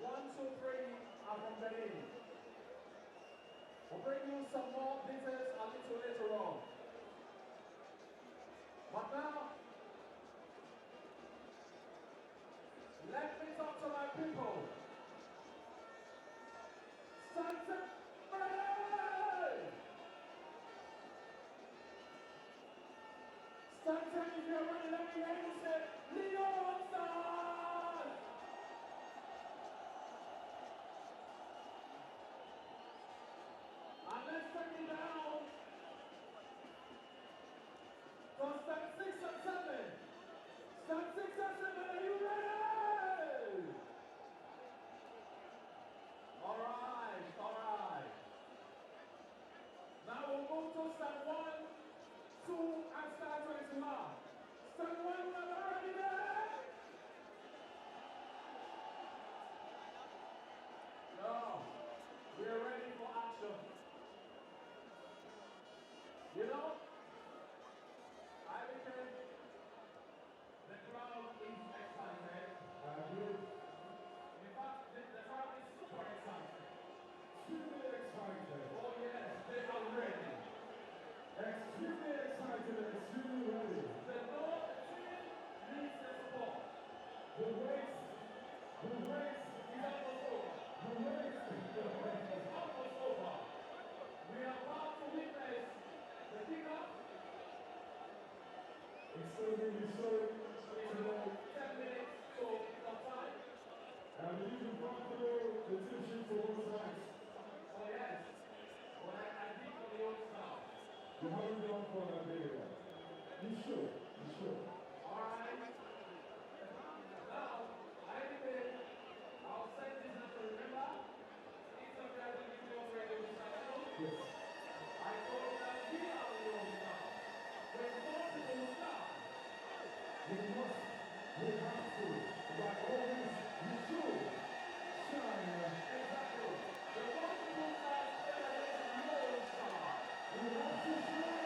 1, 2, 3 are from Benin. We'll bring you some more details a little later on. But now, let me talk to my people. Santa Santa, if you're ready, let me hear you say, Leon Stars! And let's take it down to stand 6 and 7. Stand 6 and 7, are you ready? Alright. Now we'll move to stand 1, 2, and stand 21. Stand 1, we're already there? No, we're ready for action. You know, I became the crowd is excited. In fact, the crowd is super excited. Super excited. Oh yes, they are ready. Extremely excited and extremely ready. The North team needs the support. The race is almost over. The race is almost over. We are about to witness the kickoff. It's going to be short. 10 minutes to kickoff time. And we need to run through the two sheets for both sides. Oh yes. Well, I did for the old style. You haven't gone for that video. You should. Alright. Now, I'll send this up to remember. Each of you has a video of radio style. Yes. I told that we are the old style. When more people start, we have to. By always, you should shine. Exactly. The more people start, the old style. We have to shine.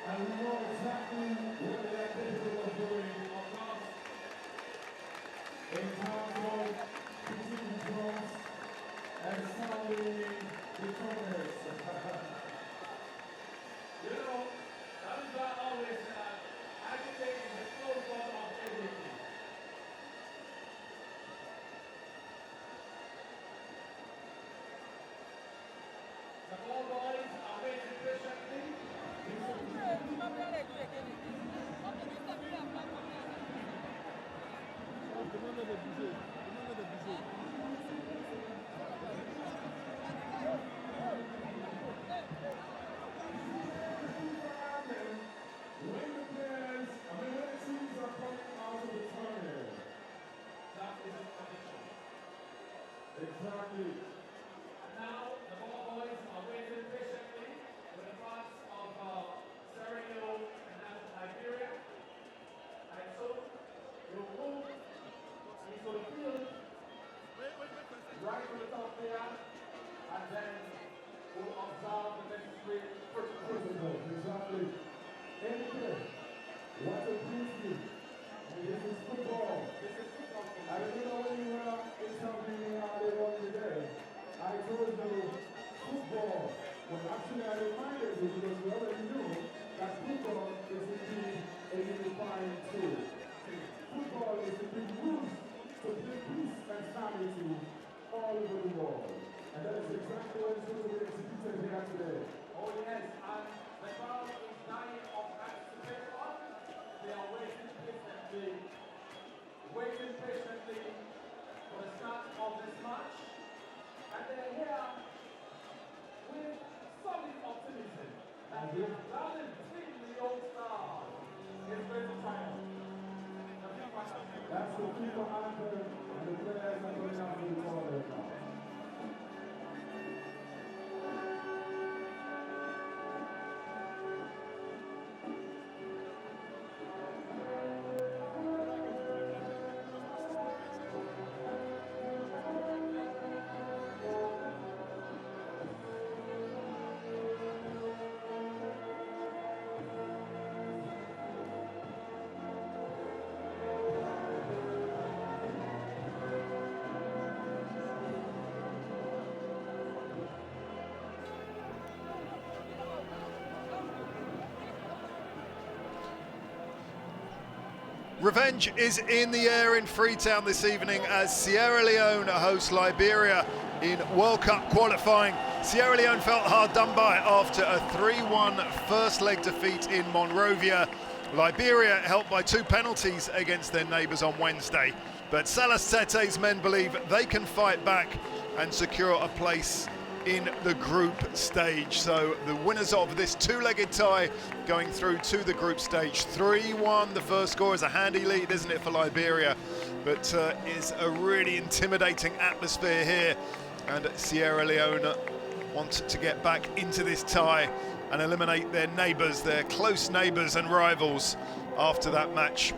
And we know exactly what they are capable of doing, of course, in terms of pitching the drums and sounding the trumpets. You know, that is why I always say agitating is the full form of everything. The ball boys are waiting patiently. Demande de bouger. When the players, when the teams are coming out of the tunnel, that is a condition. Exactly. And now the ball boys are waiting patiently with the parts of Sierra Leone and Liberia. And so we'll move into the field right from the top there, and then we'll observe the necessary principles. Exactly. Anyway, what a beauty. This is football. I remember when you were interviewing me earlier on today, I told you football to all over the world. And that is exactly what is going to be executed here today. Oh yes, and the crowd is dying of anticipation. They are waiting patiently for the start of this match. And they're here with solid optimism. And the talent between the old stars is going to triumph. That's the FIFA anthem, and the players are going out to the tournament now. Revenge is in the air in Freetown this evening as Sierra Leone host Liberia in World Cup qualifying. Sierra Leone felt hard done by after a 3-1 first leg defeat in Monrovia. Liberia helped by 2 penalties against their neighbours on Wednesday. But Salas Tete's men believe they can fight back and secure a place in the group stage. So the winners of this 2-legged tie going through to the group stage. 3-1, the first score is a handy lead, isn't it, for Liberia? But is a really intimidating atmosphere here. And Sierra Leone want to get back into this tie and eliminate their neighbours, their close neighbours and rivals after that match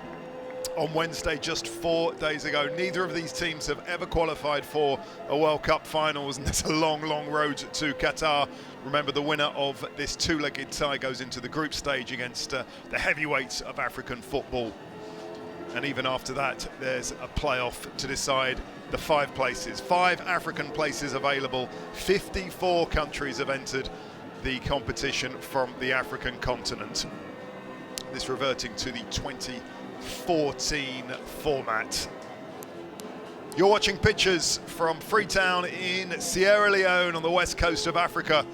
on Wednesday just 4 days ago. Neither of these teams have ever qualified for a World Cup finals, and there's a long, long road to Qatar. Remember, the winner of this 2-legged tie goes into the group stage against the heavyweights of African football. And even after that, there's a playoff to decide the 5 places. 5 African places available. 54 countries have entered the competition from the African continent. This reverting to the 2014 format. You're watching pictures from Freetown in Sierra Leone on the west coast of Africa,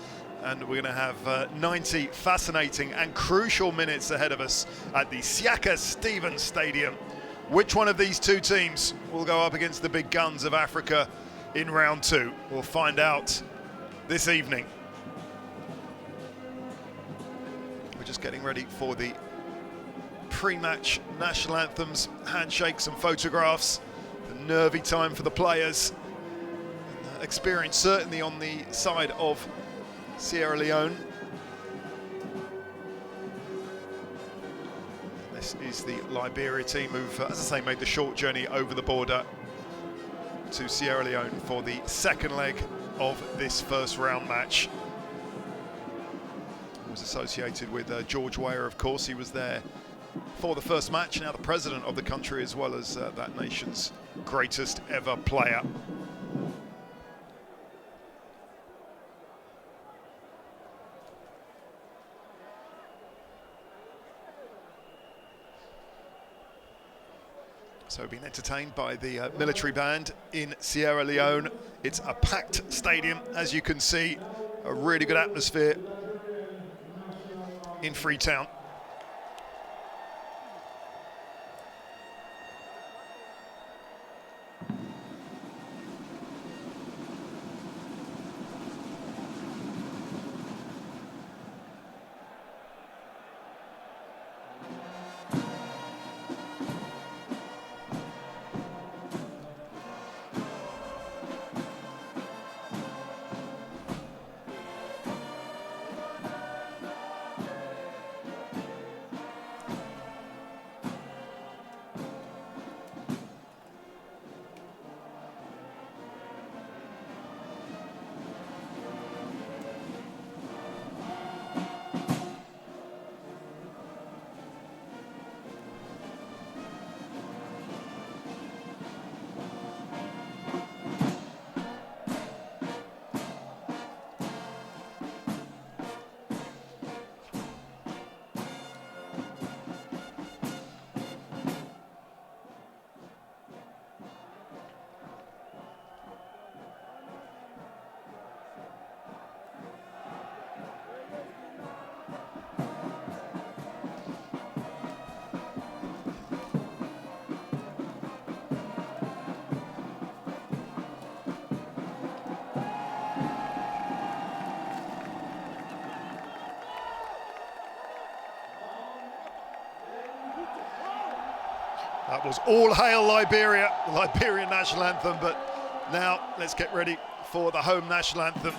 and we're going to have 90 fascinating and crucial minutes ahead of us at the Siaka Stevens Stadium. Which one of these 2 teams will go up against the big guns of Africa in round 2? We'll find out this evening. We're just getting ready for the pre-match national anthems, handshakes and photographs. A nervy time for the players. Experience certainly on the side of Sierra Leone. This is the Liberia team who've, as I say, made the short journey over the border to Sierra Leone for the second leg of this first round match. Was associated with George Weah, of course. He was there for the first match, now the president of the country, as well as that nation's greatest ever player. So being entertained by the military band in Sierra Leone. It's a packed stadium, as you can see, a really good atmosphere in Freetown. That was All Hail Liberia, the Liberian national anthem, but now let's get ready for the home national anthem.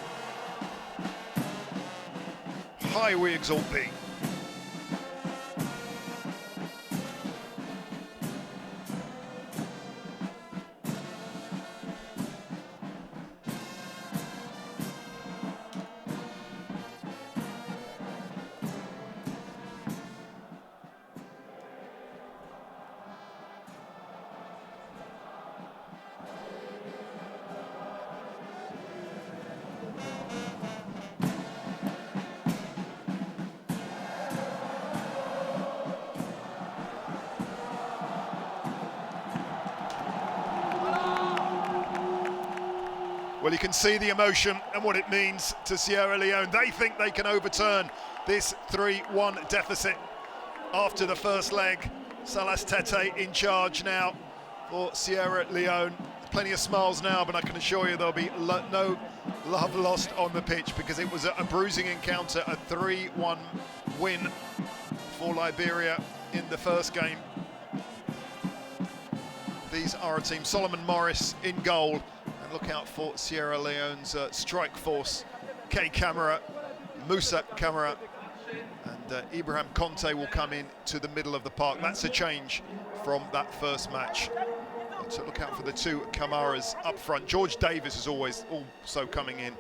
High we exalt thee. Well, you can see the emotion and what it means to Sierra Leone. They think they can overturn this 3-1 deficit after the first leg. Salas Tete in charge now for Sierra Leone. Plenty of smiles now, but I can assure you there'll be no love lost on the pitch, because it was a bruising encounter, a 3-1 win for Liberia in the first game. These are a team. Solomon Morris in goal. Look out for Sierra Leone's strike force. K Camara, Musa Camara, and Ibrahim Conte will come in to the middle of the park. That's a change from that first match. So look out for the two Camaras up front. George Davis is always also coming in.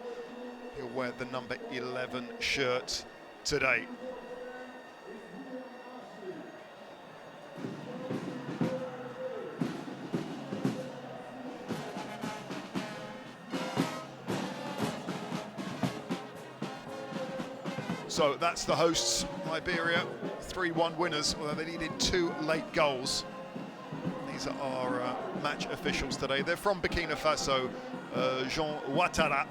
He'll wear the number 11 shirt today. So that's the hosts, Liberia, 3-1 winners, although they needed 2 late goals. These are our match officials today. They're from Burkina Faso. Jean Ouattara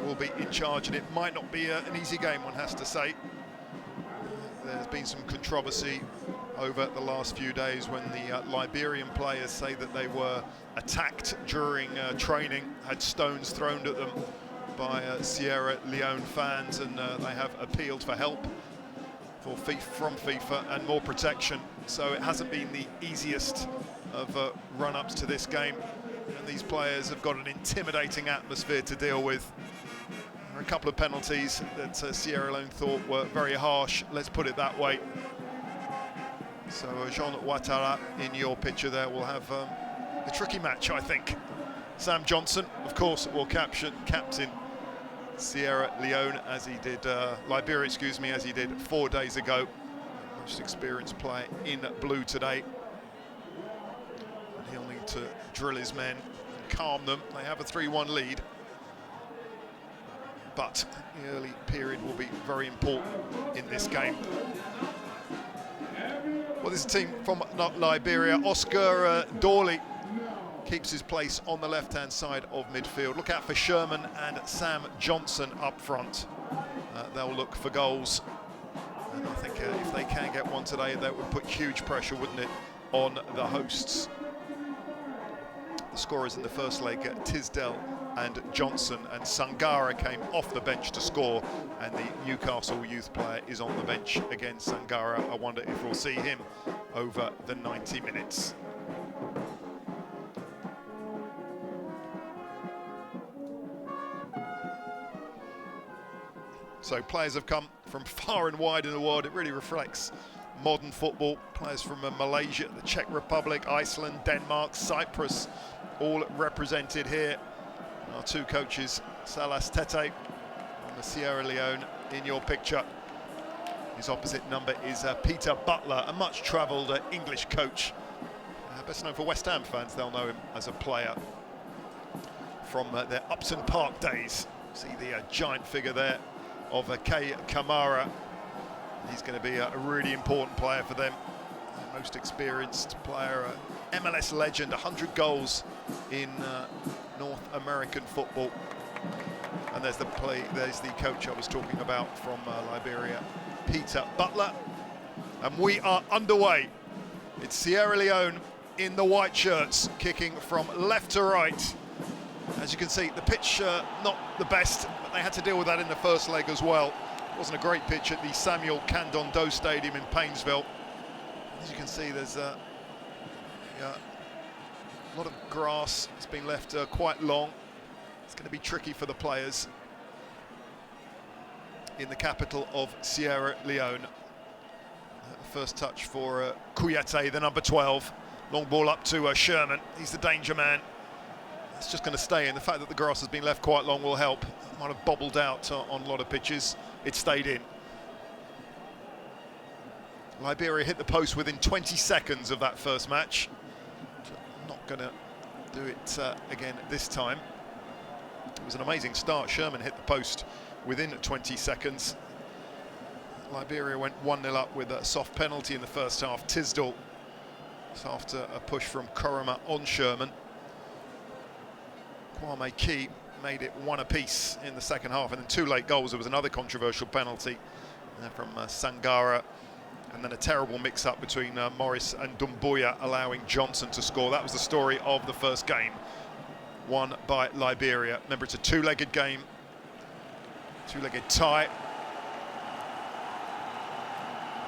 will be in charge, and it might not be an easy game, one has to say. There's been some controversy over the last few days when the Liberian players say that they were attacked during training, had stones thrown at them by Sierra Leone fans, and they have appealed for help from FIFA and more protection. So it hasn't been the easiest of run-ups to this game, and these players have got an intimidating atmosphere to deal with. There are a couple of penalties that Sierra Leone thought were very harsh, let's put it that way. So Jean Ouattara in your picture there will have a tricky match, I think. Sam Johnson, of course, will captain Sierra Leone as he did, Liberia, excuse me, as he did 4 days ago. Most experienced player in blue today. And he'll need to drill his men and calm them. They have a 3-1 lead. But the early period will be very important in this game. Well, this is a team from Liberia. Oscar Dawley keeps his place on the left-hand side of midfield. Look out for Sherman and Sam Johnson up front. They'll look for goals. And I think if they can get one today, that would put huge pressure, wouldn't it, on the hosts. The scorers in the first leg, Tisdale and Johnson, and Sangara came off the bench to score, and the Newcastle youth player is on the bench again, Sangara. I wonder if we'll see him over the 90 minutes. So players have come from far and wide in the world. It really reflects modern football. Players from Malaysia, the Czech Republic, Iceland, Denmark, Cyprus, all represented here. Our two coaches, Salas Tete and the Sierra Leone in your picture. His opposite number is Peter Butler, a much travelled English coach. Best known for West Ham fans, they'll know him as a player from their Upton Park days. See the giant figure there of K Kamara. He's going to be a really important player for them. Most experienced player, MLS legend, 100 goals in North American football. And there's the coach I was talking about from Liberia, Peter Butler. And we are underway. It's Sierra Leone in the white shirts, kicking from left to right. As you can see, the pitch not the best, but they had to deal with that in the first leg as well. It wasn't a great pitch at the Samuel Candondo Stadium in Painesville. As you can see, there's A lot of grass has been left quite long. It's going to be tricky for the players in the capital of Sierra Leone. The first touch for Kouyaté, the number 12. Long ball up to Sherman. He's the danger man. It's just going to stay in. The fact that the grass has been left quite long will help. It might have bobbled out on a lot of pitches. It stayed in. Liberia hit the post within 20 seconds of that first match. Not going to do it again this time. It was an amazing start. Sherman hit the post within 20 seconds. Liberia went 1-0 up with a soft penalty in the first half. Tisdall, after a push from Koroma on Sherman. Kwame Key made it 1 apiece in the second half, and then 2 late goals. There was another controversial penalty from Sangara, and then a terrible mix-up between Morris and Dumbuya, allowing Johnson to score. That was the story of the first game, won by Liberia. Remember, it's a 2-legged game, 2-legged tie.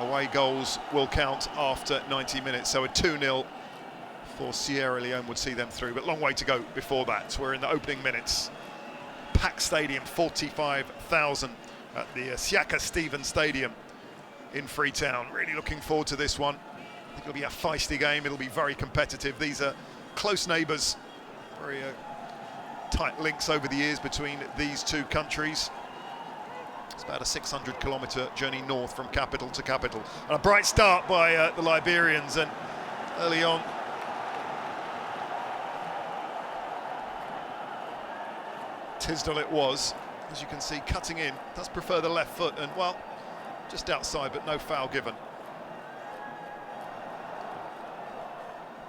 Away goals will count after 90 minutes, so a 2-0 for Sierra Leone would see them through, but long way to go before that. We're in the opening minutes. Packed stadium, 45,000 at the Siaka Stevens Stadium in Freetown. Really looking forward to this one. I think it'll be a feisty game. It'll be very competitive. These are close neighbours, very tight links over the years between these two countries. It's about a 600-kilometre journey north from capital to capital. And a bright start by the Liberians, and early on Tisdall it was, as you can see, cutting in. Does prefer the left foot, and well, just outside, but no foul given.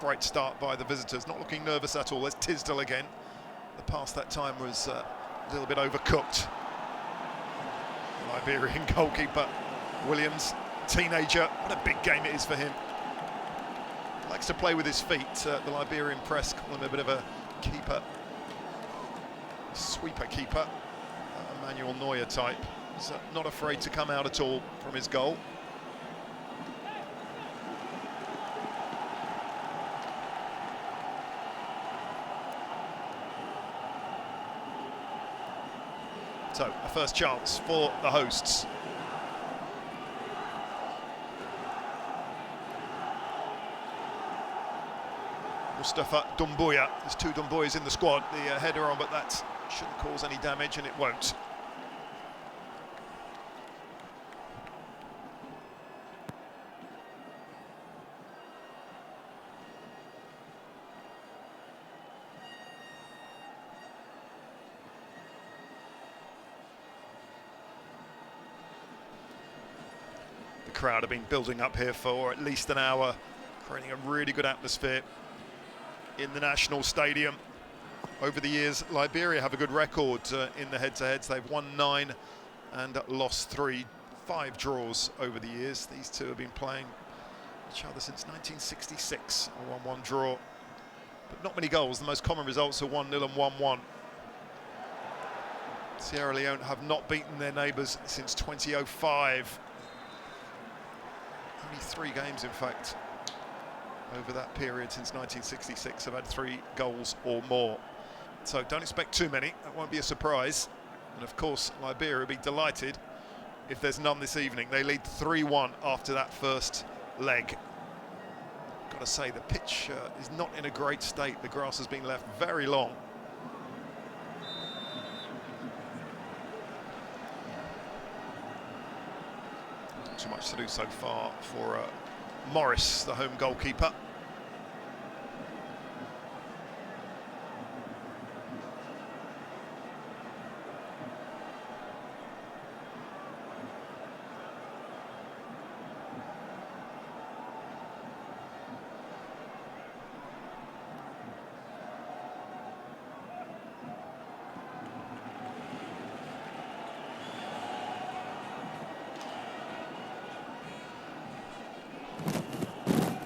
Bright start by the visitors, not looking nervous at all. There's Tisdall again. The pass that time was a little bit overcooked. Liberian goalkeeper Williams, teenager, what a big game it is for him. Likes to play with his feet. The Liberian press call him a bit of a keeper, sweeper keeper, Emmanuel Neuer type. He's not afraid to come out at all from his goal. So, a first chance for the hosts. Mustafa Dumbuya. There's 2 Dumbuyas in the squad. The header on, but that shouldn't cause any damage, and it won't. The crowd have been building up here for at least an hour, creating a really good atmosphere in the national stadium. Over the years, Liberia have a good record in the head-to-heads. They've won 9 and lost 3, 5 draws over the years. These two have been playing each other since 1966, a 1-1 draw. But not many goals. The most common results are 1-0 and 1-1. Sierra Leone have not beaten their neighbours since 2005. Only 3 games, in fact, over that period since 1966 have had 3 goals or more. So don't expect too many. That won't be a surprise. And of course, Liberia will be delighted if there's none this evening. They lead 3-1 after that first leg. Got to say, the pitch is not in a great state. The grass has been left very long. Not too much to do so far for Morris, the home goalkeeper.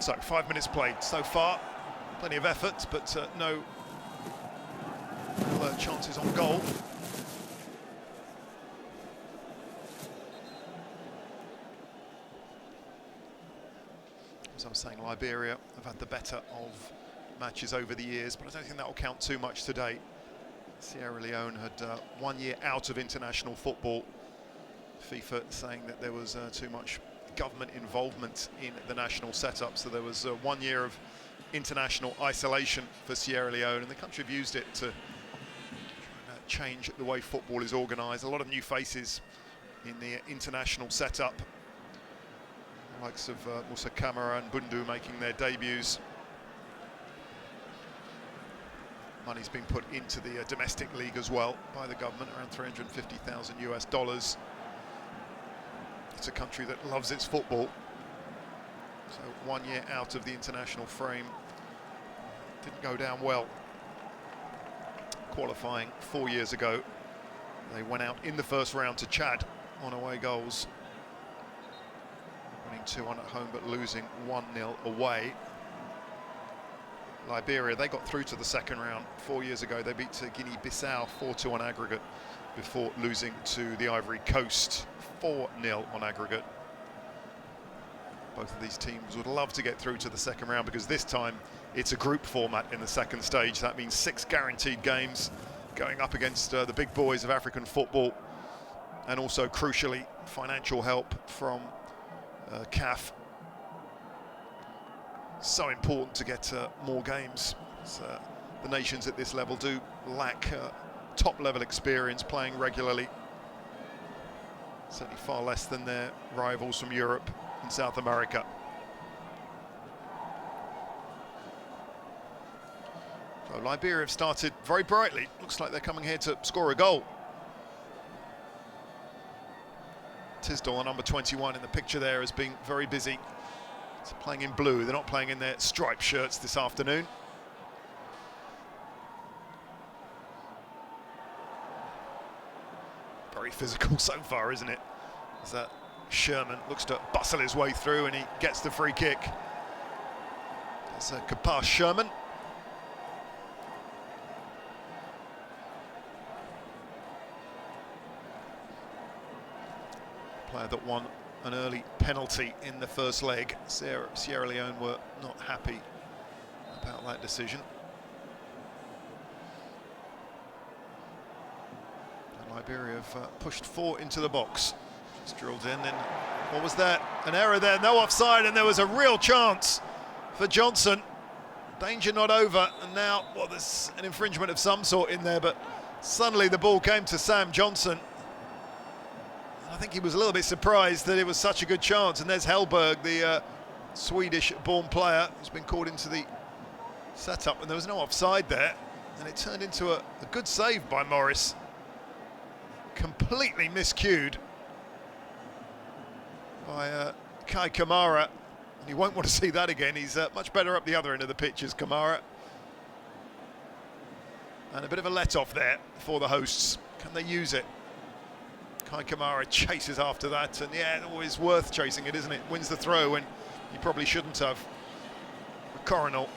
So 5 minutes played so far, plenty of effort, but no chances on goal. As I was saying, Liberia have had the better of matches over the years, but I don't think that will count too much today. Sierra Leone had 1 year out of international football. FIFA saying that there was too much government involvement in the national setup, so there was 1 year of international isolation for Sierra Leone, and the country have used it to change the way football is organised. A lot of new faces in the international setup, the likes of Musa Kamara and Bundu making their debuts. Money's been put into the domestic league as well by the government, around $350,000. It's a country that loves its football. So 1 year out of the international frame. Didn't go down well. Qualifying 4 years ago, they went out in the first round to Chad on away goals. Winning 2-1 at home but losing 1-0 away. Liberia, they got through to the second round 4 years ago. They beat Guinea-Bissau 4-2 on aggregate before losing to the Ivory Coast 4-0 on aggregate. Both of these teams would love to get through to the second round because this time it's a group format in the second stage. That means 6 guaranteed games going up against the big boys of African football, and also crucially financial help from CAF. So important to get more games. The nations at this level do lack top level experience playing regularly. Certainly far less than their rivals from Europe and South America. So Liberia have started very brightly. Looks like they're coming here to score a goal. Tisdall, the number 21 in the picture there, has been very busy. It's playing in blue. They're not playing in their striped shirts this afternoon. Very physical so far, isn't it? As that Sherman looks to bustle his way through and he gets the free kick. That's Kickoff Sherman. Player that won an early penalty in the first leg. Sierra Leone were not happy about that decision. And Liberia have pushed 4 into the box. Just drilled in, and what was that? An error there, no offside, and there was a real chance for Johnson. Danger not over, and now, well, there's an infringement of some sort in there, but suddenly the ball came to Sam Johnson. I think he was a little bit surprised that it was such a good chance, and there's Hellberg, the Swedish-born player, who's been called into the setup, and there was no offside there, and it turned into a good save by Morris. Completely miscued by Kai Kamara, and you won't want to see that again. He's much better up the other end of the pitch as Kamara. And a bit of a let-off there for the hosts. Can they use it? Kai Kamara chases after that, and yeah, always worth chasing it, isn't it? Wins the throw, and he probably shouldn't have. Coronel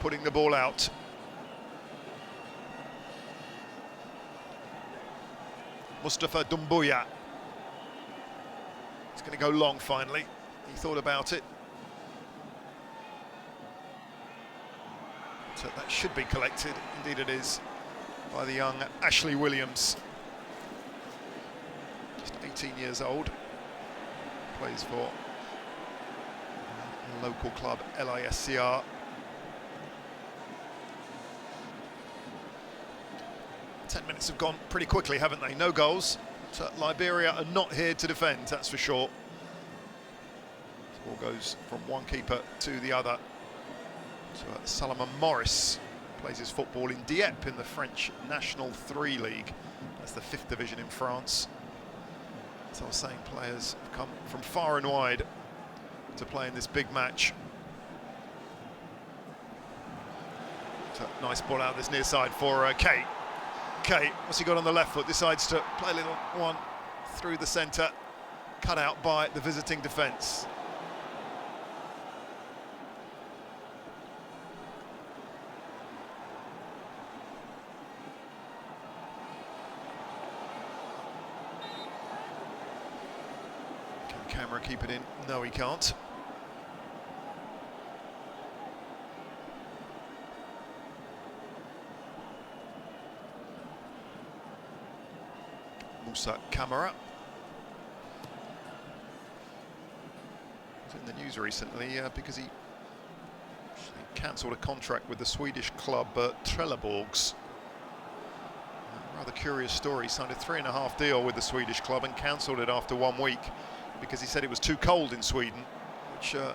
putting the ball out. Mustafa Dumbuya. He's going to go long finally. He thought about it. So that should be collected. Indeed it is, by the young Ashley Williams. Just 18 years old. Plays for a local club, LISCR. Ten minutes have gone pretty quickly, haven't they? No goals. So Liberia are not here to defend, that's for sure. The ball goes from one keeper to the other. So Solomon Morris plays his football in Dieppe in the French National 3 League. That's the 5th division in France. As I was saying, players have come from far and wide to play in this big match. So nice ball out this near side for Kate. Kate, what's he got on the left foot? Decides to play a little one through the centre, cut out by the visiting defence. Can Camera keep it in? No, he can't. Musa Camara. Was in the news recently because he cancelled a contract with the Swedish club Trelleborgs. Rather curious story. Signed a 3.5 deal with the Swedish club and cancelled it after 1 week because he said it was too cold in Sweden, which you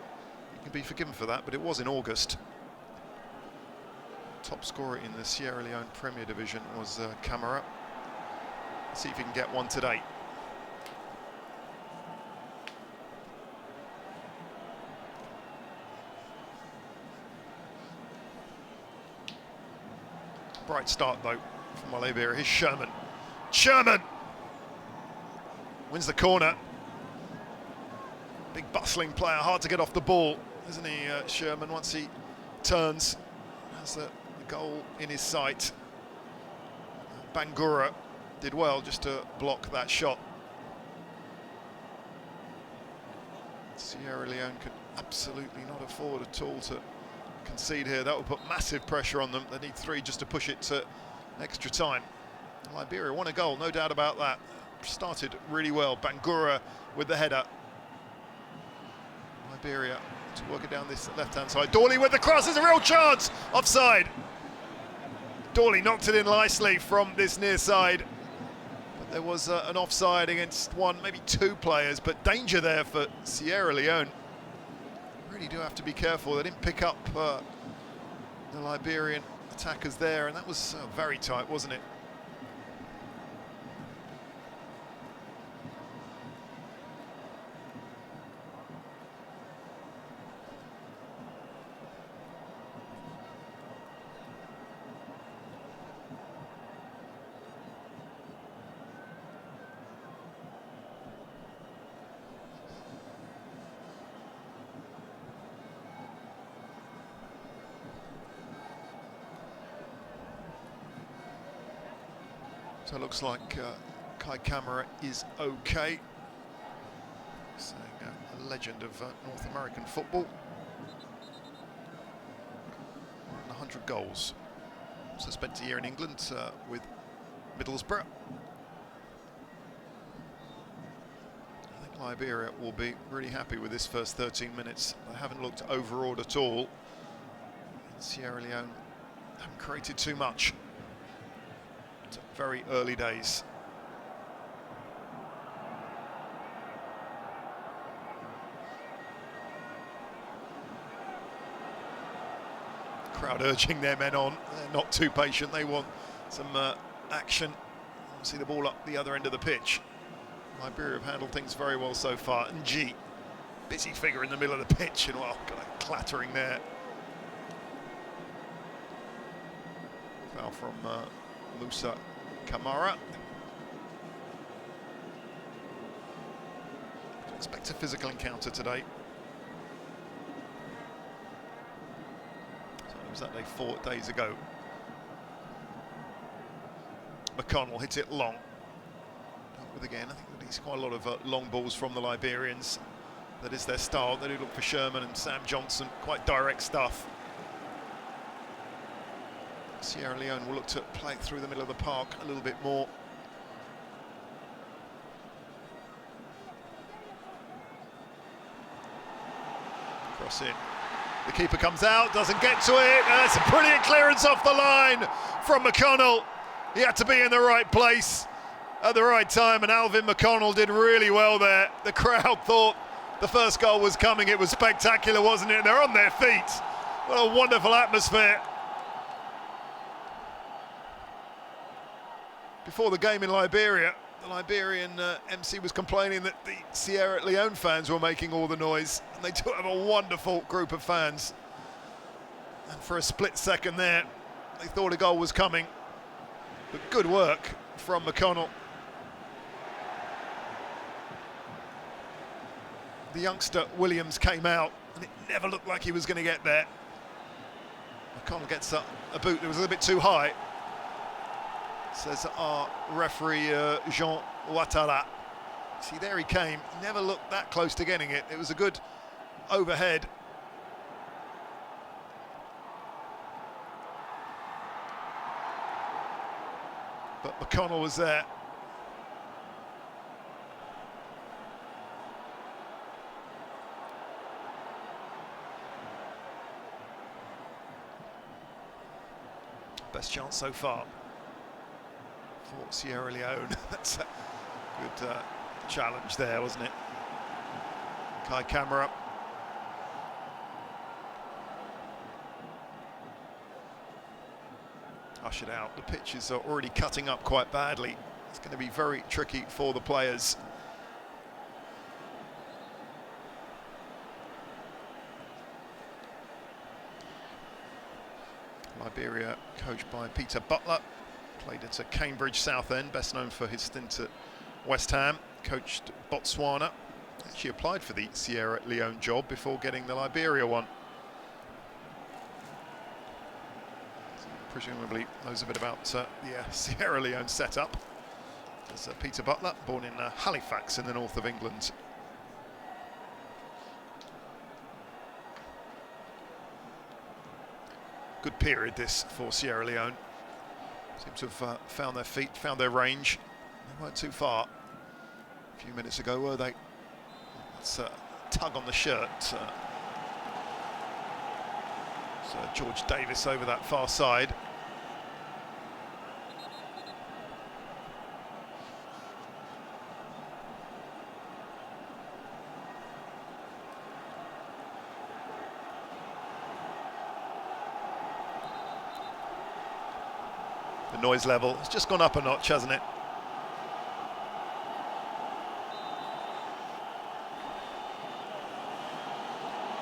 can be forgiven for that, but it was in August. Top scorer in the Sierra Leone Premier Division was Camara. Let's see if he can get one today. Bright start though from Liberia. Here's Sherman. Sherman wins the corner. Big bustling player, hard to get off the ball, isn't he, Sherman? Once he turns, has the goal in his sight. Bangura did well just to block that shot. Sierra Leone could absolutely not afford at all to concede here. That would put massive pressure on them. They need 3 just to push it to extra time. Liberia won a goal, no doubt about that. Started really well. Bangura with the header. Liberia to work it down this left-hand side. Dawley with the cross, there's a real chance! Offside. Dawley knocked it in nicely from this near side. But there was an offside against 1, maybe 2 players, but danger there for Sierra Leone. Really do have to be careful. They didn't pick up the Liberian attackers there, and that was very tight, wasn't it? So it looks like Kai Camara is okay. Saying a legend of North American football. 100 goals. So spent a year in England with Middlesbrough. I think Liberia will be really happy with this first 13 minutes. They haven't looked overawed at all. Sierra Leone haven't created too much. Very early days. Crowd urging their men on. They're not too patient. They want some action. See the ball up the other end of the pitch. Liberia have handled things very well so far. And G, busy figure in the middle of the pitch, and well, got a clattering there. Foul from Musa Camara. Expect a physical encounter today. So it was that day 4 days ago. McConnell hits it long. With again, I think that he's quite a lot of long balls from the Liberians. That is their style. They do look for Sherman and Sam Johnson. Quite direct stuff. Sierra Leone will look to play it through the middle of the park a little bit more. Cross in. The keeper comes out, doesn't get to it. That's a brilliant clearance off the line from McConnell. He had to be in the right place at the right time, and Alvin McConnell did really well there. The crowd thought the first goal was coming. It was spectacular, wasn't it? They're on their feet. What a wonderful atmosphere. Before the game in Liberia, the Liberian MC was complaining that the Sierra Leone fans were making all the noise, and they do have a wonderful group of fans. And for a split second there, they thought a goal was coming. But good work from McConnell. The youngster Williams came out, and it never looked like he was going to get there. McConnell gets a boot that was a little bit too high. Says our referee Jean Ouattara. See, there he came. He never looked that close to getting it. It was a good overhead. But McConnell was there. best chance so far for Sierra Leone. That's a good challenge there, wasn't it? Kai Camera. Ushered out. The pitches are already cutting up quite badly. It's going to be very tricky for the players. Liberia, coached by Peter Butler, played at Cambridge Southend, best known for his stint at West Ham. Coached Botswana, actually applied for the Sierra Leone job before getting the Liberia one. Presumably knows a bit about the Sierra Leone setup. There's Peter Butler, born in Halifax in the north of England. Good period this for Sierra Leone. Seem to have found their feet, found their range. They weren't too far a few minutes ago, were they? It's a tug on the shirt. So George Davis over that far side. The noise level has just gone up a notch, hasn't it?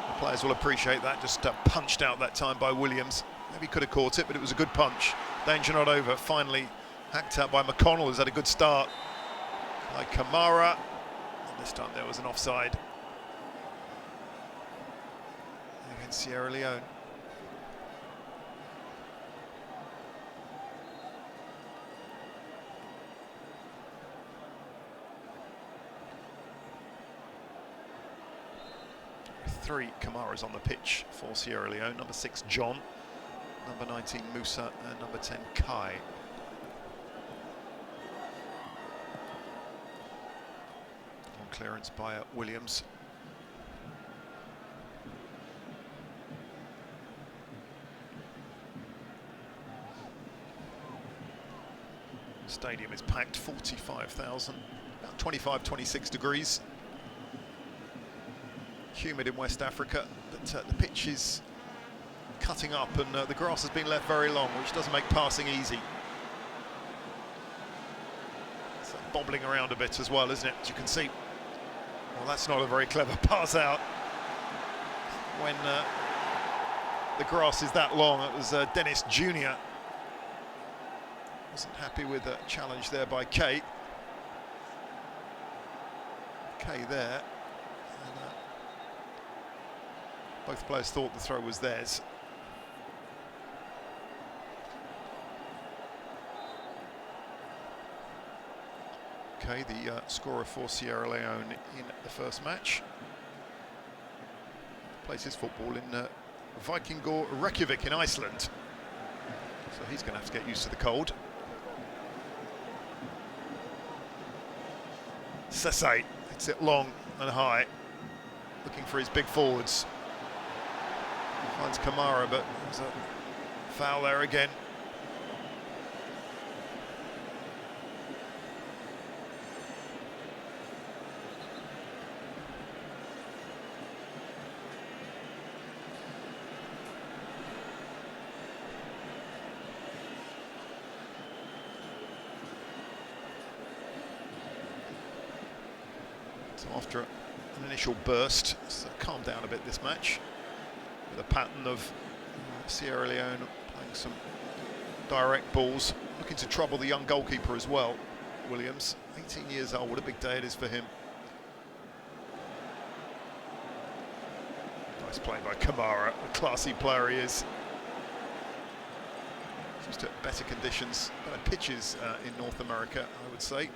The players will appreciate that, just punched out that time by Williams. Maybe could have caught it, but it was a good punch. Danger not over, finally hacked out by McConnell, who's had a good start. By Kamara, and this time there was an offside against Sierra Leone. Three Kamaras on the pitch for Sierra Leone. Number 6, John. Number 19, Musa. And number 10, Kai. On clearance by Williams. Stadium is packed, 45,000. About 25, 26 degrees. Humid in West Africa, but the pitch is cutting up and the grass has been left very long, which doesn't make passing easy. It's bobbling around a bit as well, isn't it? As you can see. Well, that's not a very clever pass out. When the grass is that long, it was Dennis Jr. Wasn't happy with a challenge there by Kay. Kay there. Both players thought the throw was theirs. Okay, the scorer for Sierra Leone in the first match. Plays his football in Vikingor Reykjavik in Iceland. So he's going to have to get used to the cold. Sese hits it long and high, looking for his big forwards. Finds Kamara, but there's a foul there again. So after an initial burst, it's calmed down a bit this match. The pattern of Sierra Leone playing some direct balls, looking to trouble the young goalkeeper as well, Williams. 18 years old, what a big day it is for him. Nice play by Kamara, a classy player he is. Just at better conditions, better pitches in North America, I would say.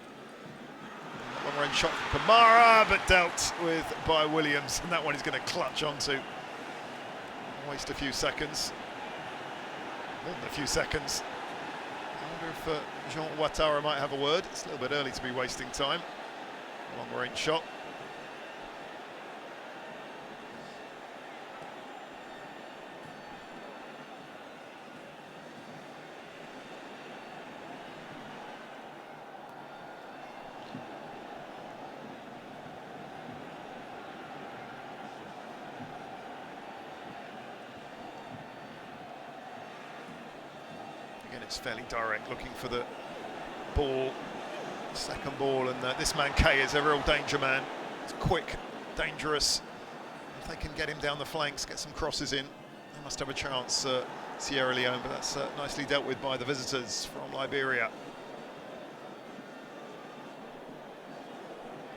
Long range shot from Kamara, but dealt with by Williams, and that one he's going to clutch onto. Waste a few seconds, more than a few seconds. I wonder if Jean Ouattara might have a word. It's a little bit early to be wasting time. Long range shot. Again, it's fairly direct, looking for the ball, second ball, and this man Kay is a real danger man. It's quick, dangerous. If they can get him down the flanks, get some crosses in, they must have a chance, Sierra Leone, but that's nicely dealt with by the visitors from Liberia.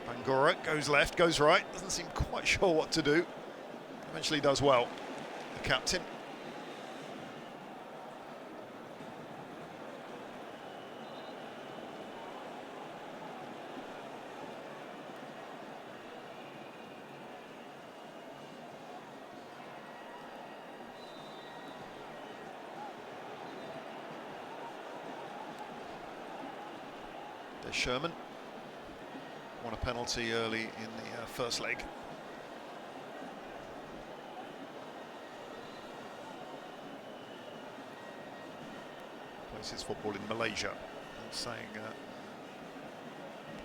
Bangura goes left, goes right, doesn't seem quite sure what to do. Eventually does well, the captain. There's Sherman. Won a penalty early in the first leg. Plays his football in Malaysia. I'm saying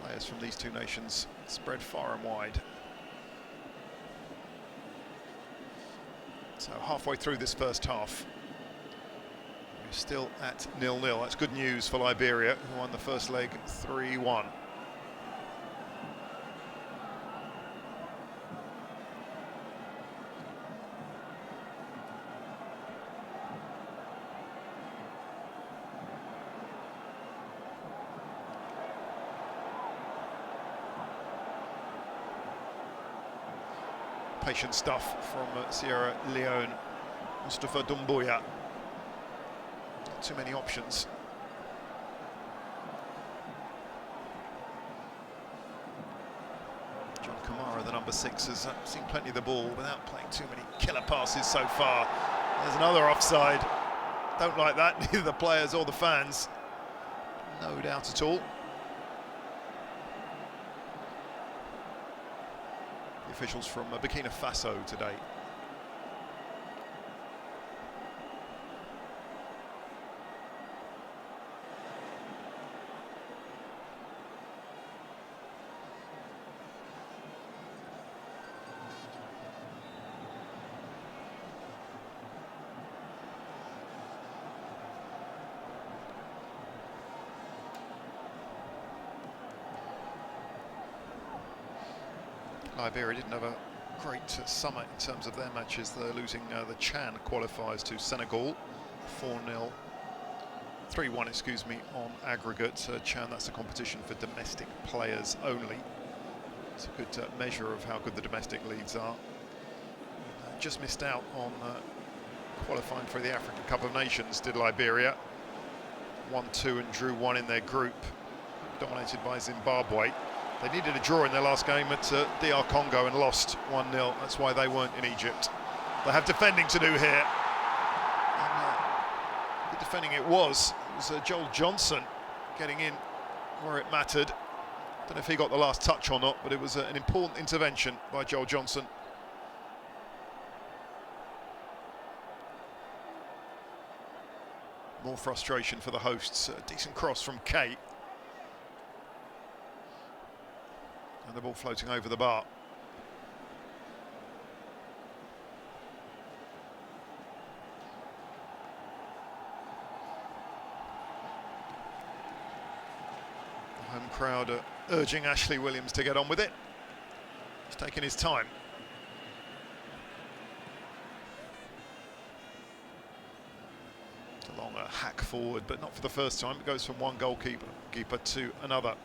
players from these two nations spread far and wide. So halfway through this first half, we're still at 0-0. That's good news for Liberia, who won the first leg 3-1. Patient stuff from Sierra Leone. Mustafa Dumbuya. Not too many options. John Kamara, the number 6, has seen plenty of the ball without playing too many killer passes so far. There's another offside. Don't like that, neither the players or the fans. No doubt at all. Officials from Burkina Faso today. Liberia didn't have a great summer in terms of their matches. They're losing the Chan qualifiers to Senegal, 4-0, 3-1, excuse me, on aggregate. Chan, that's a competition for domestic players only. It's a good measure of how good the domestic leagues are. Just missed out on qualifying for the African Cup of Nations, did Liberia. 1-2 and drew 1 in their group, dominated by Zimbabwe. They needed a draw in their last game at DR Congo and lost 1-0. That's why they weren't in Egypt. They have defending to do here. And, the defending it was Joel Johnson getting in where it mattered. Don't know if he got the last touch or not, but it was an important intervention by Joel Johnson. More frustration for the hosts. A decent cross from Kate. And the ball floating over the bar. The home crowd are urging Ashley Williams to get on with it. He's taking his time. It's a long hack forward, but not for the first time. It goes from one goalkeeper to another.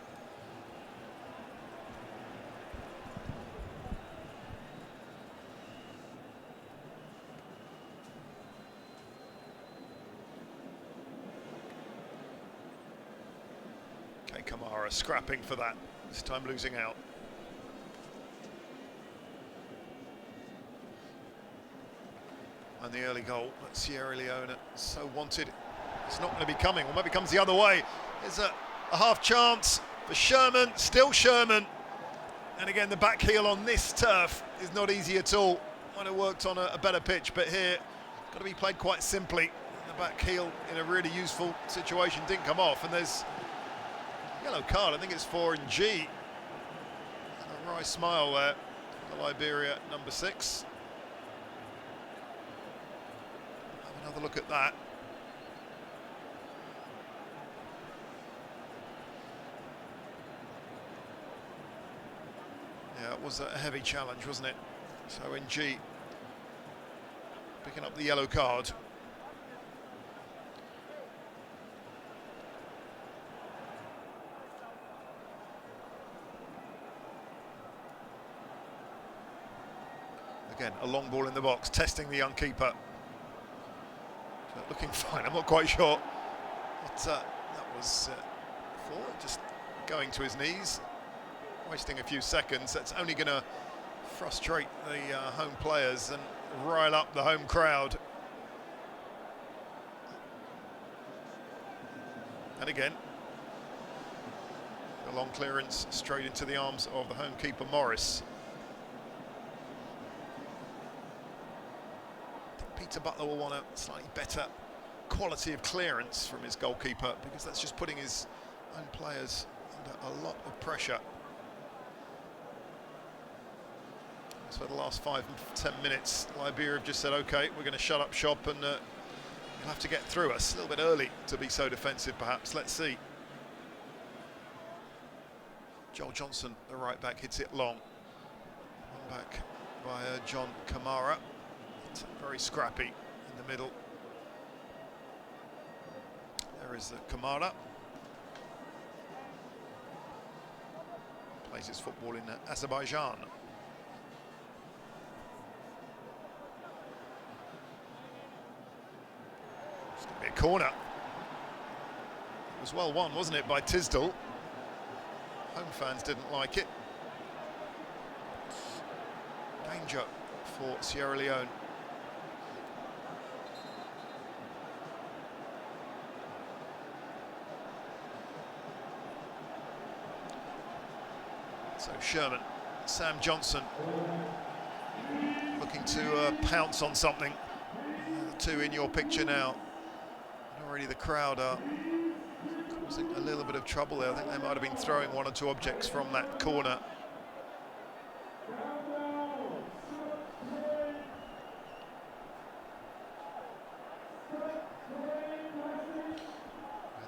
Kamara scrapping for that, this time losing out. And the early goal that Sierra Leone so wanted, it's not going to be coming, or maybe comes the other way. There's a half chance for Sherman, still Sherman. And again, the back heel on this turf is not easy at all. Might have worked on a better pitch, but here, got to be played quite simply. The back heel in a really useful situation didn't come off, and there's yellow card, I think it's for G. And a wry smile there for the Liberia number 6. Have another look at that. Yeah, it was a heavy challenge, wasn't it? So NG picking up the yellow card. Again, a long ball in the box, testing the young keeper. Looking fine, I'm not quite sure what that was for. Just going to his knees, wasting a few seconds. That's only going to frustrate the home players and rile up the home crowd. And again, a long clearance straight into the arms of the home keeper, Morris. Peter Butler will want a slightly better quality of clearance from his goalkeeper, because that's just putting his own players under a lot of pressure. So for the last 5 and 10 minutes, Liberia have just said, OK, we're going to shut up shop and you'll have to get through us. A little bit early to be so defensive, perhaps. Let's see. Joel Johnson, the right back, hits it long. One back by John Kamara. Very scrappy in the middle. There is the Kamara. Plays his football in Azerbaijan. It's going to be a corner. It was well won, wasn't it, by Tisdall? Home fans didn't like it. Danger for Sierra Leone. So Sherman, Sam Johnson looking to pounce on something. Two in your picture now. And already the crowd are causing a little bit of trouble there. I think they might have been throwing one or two objects from that corner.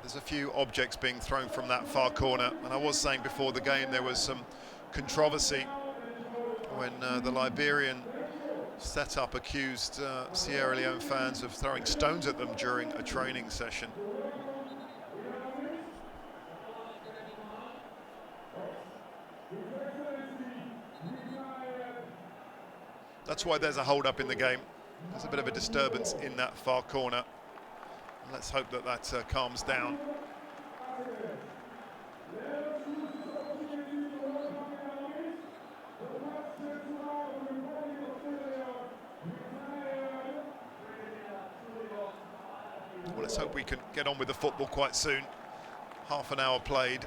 There's a few objects being thrown from that far corner, and I was saying before the game there was some controversy when the Liberian setup accused Sierra Leone fans of throwing stones at them during a training session. That's why there's a hold-up in the game. There's a bit of a disturbance in that far corner. Let's hope that that calms down. Well, let's hope we can get on with the football quite soon. Half an hour played.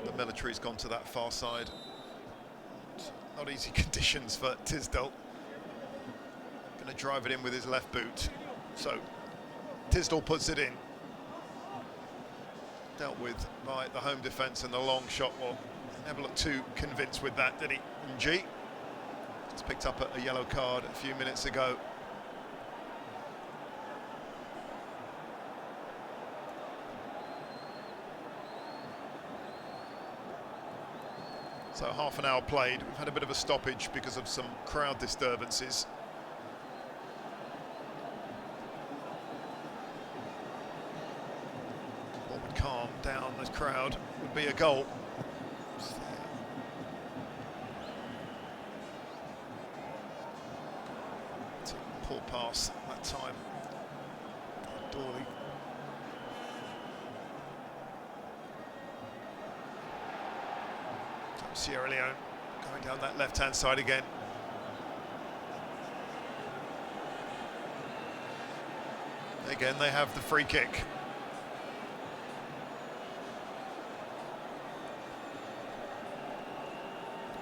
The military's gone to that far side. Not easy conditions for Tisdall. Going to drive it in with his left boot. So Tisdall puts it in. Dealt with by the home defence and the long shot. Well, he never looked too convinced with that, did he? G just picked up a yellow card a few minutes ago. So half an hour played. We've had a bit of a stoppage because of some crowd disturbances. What would calm down the crowd would be a goal. It's a poor pass that time. Dawley. Sierra Leone going down that left-hand side again. Again, they have the free kick.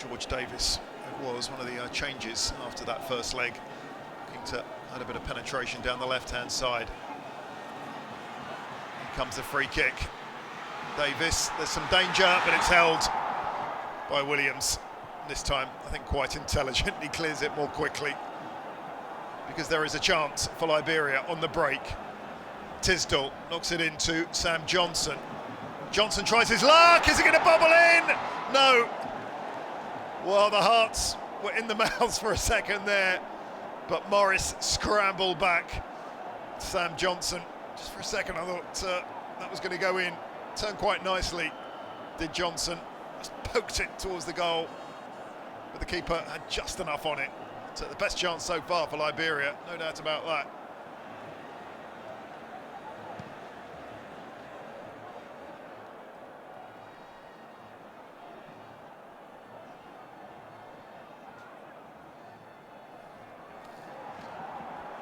George Davis, it was one of the changes after that first leg, looking to add a bit of penetration down the left-hand side. Here comes the free kick. Davis, there's some danger, but it's held by Williams. This time, I think quite intelligent. He clears it more quickly because there is a chance for Liberia on the break. Tisdall knocks it into Sam Johnson. Johnson tries his luck. Is he going to bubble in? No. Well, the hearts were in the mouths for a second there, but Morris scrambled back. Sam Johnson, just for a second I thought that was going to go in. Turned quite nicely, did Johnson. Just poked it towards the goal, but the keeper had just enough on it. So the best chance so far for Liberia, no doubt about that.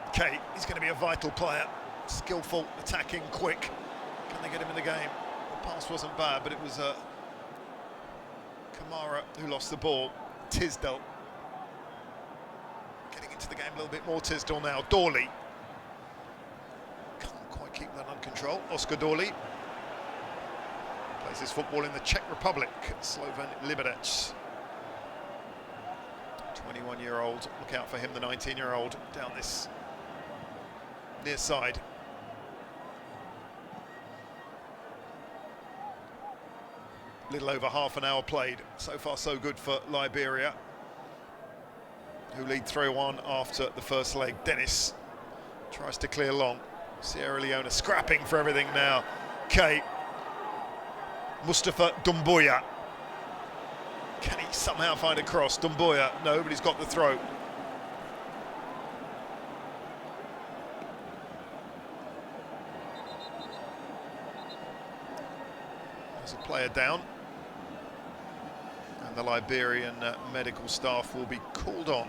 Okay, he's going to be a vital player. Skillful, attacking, quick. Can they get him in the game? The pass wasn't bad, but it was Kamara who lost the ball. Tisdale getting into the game a little bit more. Tisdale now. Dawley can't quite keep that under control. Oscar Dawley plays his football in the Czech Republic. Slovan Liberec. 21-year-old. Look out for him, the 19-year-old, down this near side. Little over half an hour played. So far so good for Liberia, who lead 3-1 after the first leg. Dennis tries to clear long. Sierra Leone are scrapping for everything now. Okay, Mustafa Dumbuya. Can he somehow find a cross? Dumbuya, no, but he's got the throw. There's a player down. And the Liberian medical staff will be called on.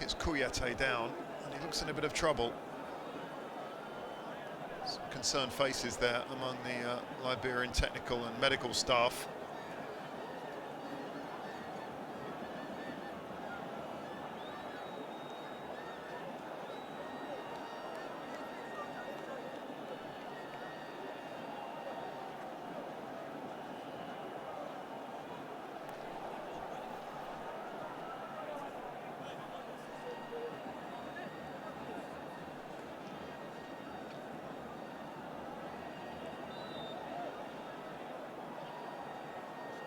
It's Kouyaté down, and he looks in a bit of trouble. Some concerned faces there among the Liberian technical and medical staff.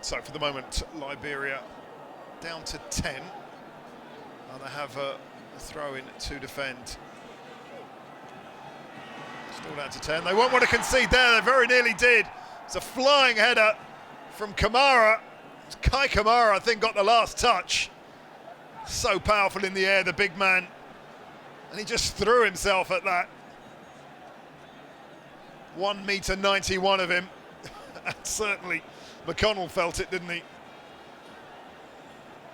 So for the moment, Liberia down to 10, and they have a throw-in to defend. Still down to 10. They won't want to concede there. They very nearly did. It's a flying header from Kamara. Kai Kamara, I think, got the last touch. So powerful in the air, the big man, and he just threw himself at that. 1.91 m of him, and certainly McConnell felt it, didn't he?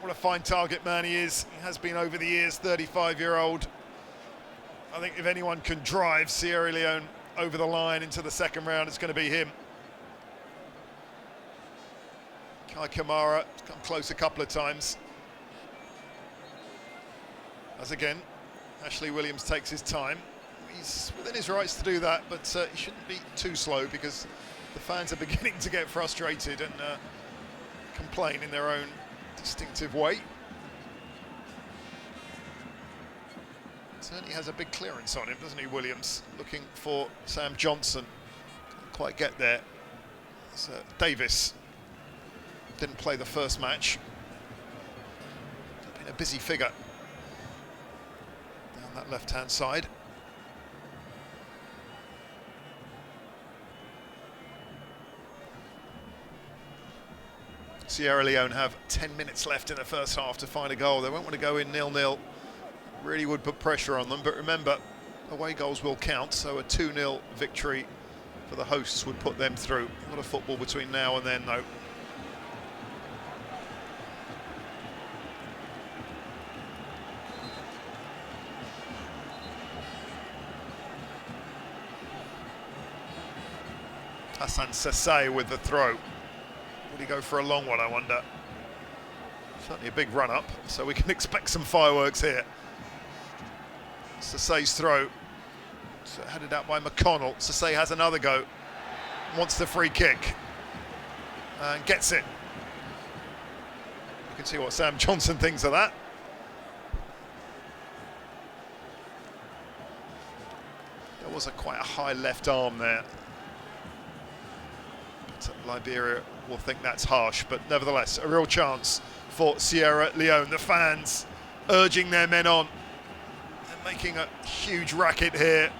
What a fine target man he is. He has been over the years, 35-year-old. I think if anyone can drive Sierra Leone over the line into the second round, it's going to be him. Kai Kamara has come close a couple of times. As again, Ashley Williams takes his time. He's within his rights to do that, but he shouldn't be too slow, because the fans are beginning to get frustrated and complain in their own distinctive way. Certainly has a big clearance on him, doesn't he, Williams? Looking for Sam Johnson. Can't quite get there. So Davis didn't play the first match. Been a busy figure down that left-hand side. Sierra Leone have 10 minutes left in the first half to find a goal. They won't want to go in 0-0. Really would put pressure on them, but remember, away goals will count, so a 2-0 victory for the hosts would put them through. A lot of football between now and then, though. Hassan Sasay with the throw. Would he go for a long one, I wonder? Certainly a big run-up, so we can expect some fireworks here. Sesay's throw. So headed out by McConnell. Sesay has another go. Wants the free kick. And gets it. You can see what Sam Johnson thinks of that. There was quite a high left arm there. But Liberia will think that's harsh, but nevertheless, a real chance for Sierra Leone. The fans urging their men on. They're making a huge racket here.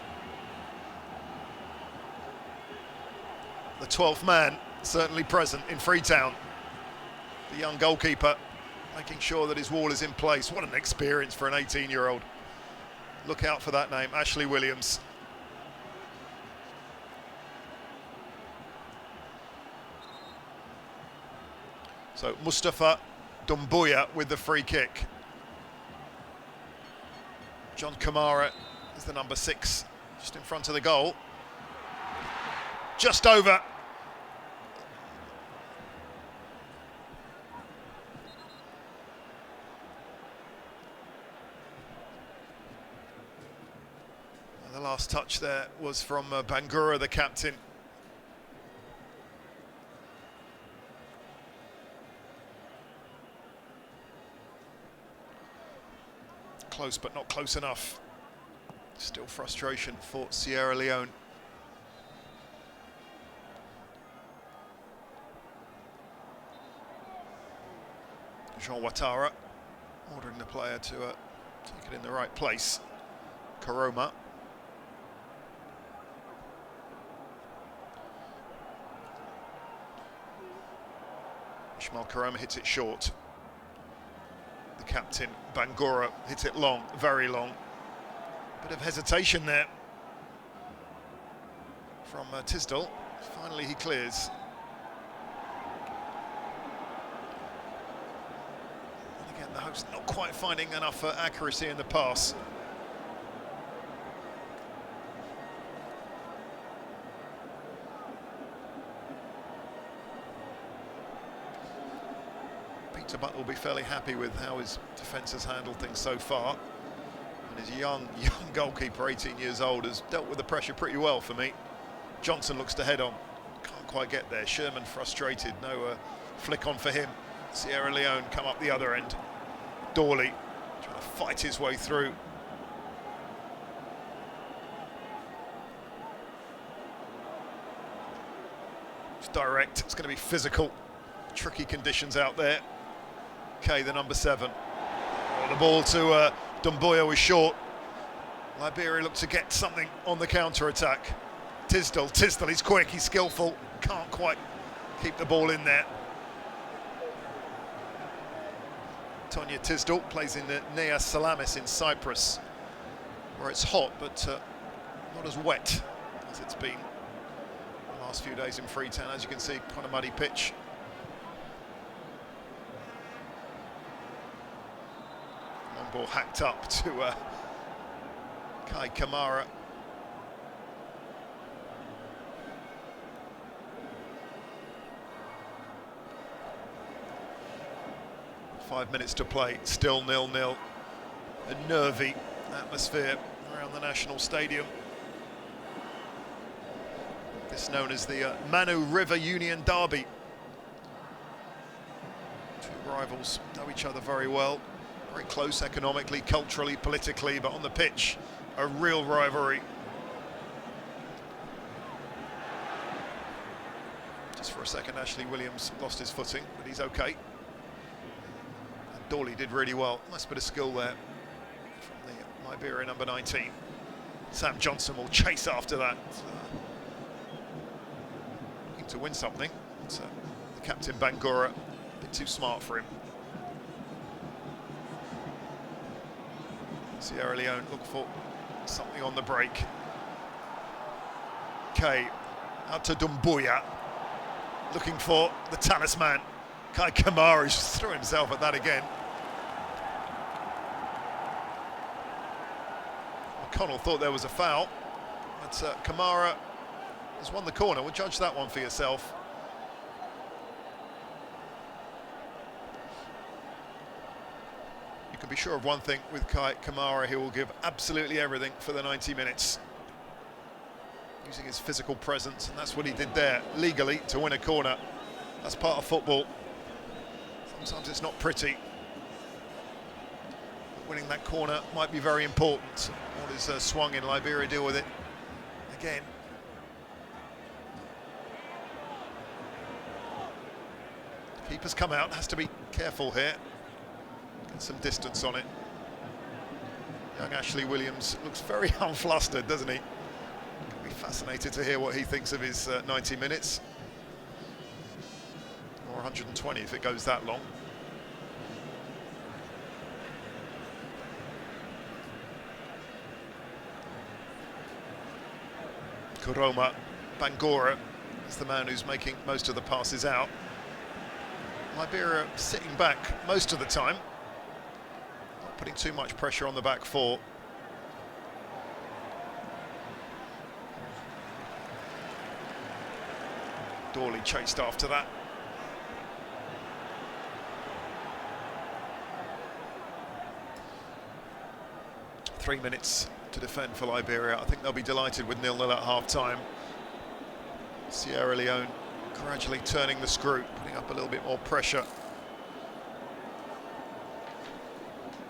The 12th man certainly present in Freetown. The young goalkeeper making sure that his wall is in place. What an experience for an 18-year-old. Look out for that name, Ashley Williams. So Mustafa Dumbuya with the free kick. John Kamara is the number 6, just in front of the goal. Just over. And the last touch there was from Bangura, the captain. Close, but not close enough. Still frustration for Sierra Leone. Jean Ouattara ordering the player to take it in the right place. Karoma. Ishmael Karoma hits it short. The captain, Bangura, hits it long, very long. Bit of hesitation there from Tisdall. Finally he clears. And again, the host not quite finding enough accuracy in the pass. But will be fairly happy with how his defence has handled things so far. And his young goalkeeper, 18 years old, has dealt with the pressure pretty well for me. Johnson looks to head on. Can't quite get there. Sherman frustrated. No flick on for him. Sierra Leone come up the other end. Dawley trying to fight his way through. It's direct. It's going to be physical. Tricky conditions out there. Okay, the number 7. Oh, the ball to Dumbuya was short. Liberia looked to get something on the counter-attack. Tisdall, he's quick, he's skillful. Can't quite keep the ball in there. Tonya Tisdall plays in the Nea Salamis in Cyprus, where it's hot, but not as wet as it's been the last few days in Freetown. As you can see, quite a muddy pitch. Ball hacked up to Kai Kamara. Five minutes to play, still 0-0. A nervy atmosphere around the National Stadium. This known as the Manu River Union Derby. Two rivals know each other very well. Very close economically, culturally, politically, but on the pitch, a real rivalry. Just for a second, Ashley Williams lost his footing, but he's okay. And Dawley did really well. Nice bit of skill there from the Liberia number 19. Sam Johnson will chase after that. Looking to win something. But, the captain, Bangura, a bit too smart for him. Sierra Leone look for something on the break. Kay out to Dumbuya, looking for the talisman. Kai Kamara just threw himself at that again. McConnell thought there was a foul, but Kamara has won the corner. We'll judge that one for yourself. can be sure of one thing with Kai Kamara, he will give absolutely everything for the 90 minutes. Using his physical presence, and that's what he did there, legally, to win a corner. That's part of football. Sometimes it's not pretty. But winning that corner might be very important. What is swung in, Liberia deal with it again. Keeper's come out, has to be careful here. Get some distance on it. Young Ashley Williams looks very unflustered, doesn't he? Be fascinated to hear what he thinks of his 90 minutes. Or 120 if it goes that long. Kuroma Bangora is the man who's making most of the passes out. Liberia sitting back most of the time, not putting too much pressure on the back four. Dawley chased after that. Three minutes to defend for Liberia. I think they'll be delighted with 0-0 at half-time. Sierra Leone gradually turning the screw, putting up a little bit more pressure.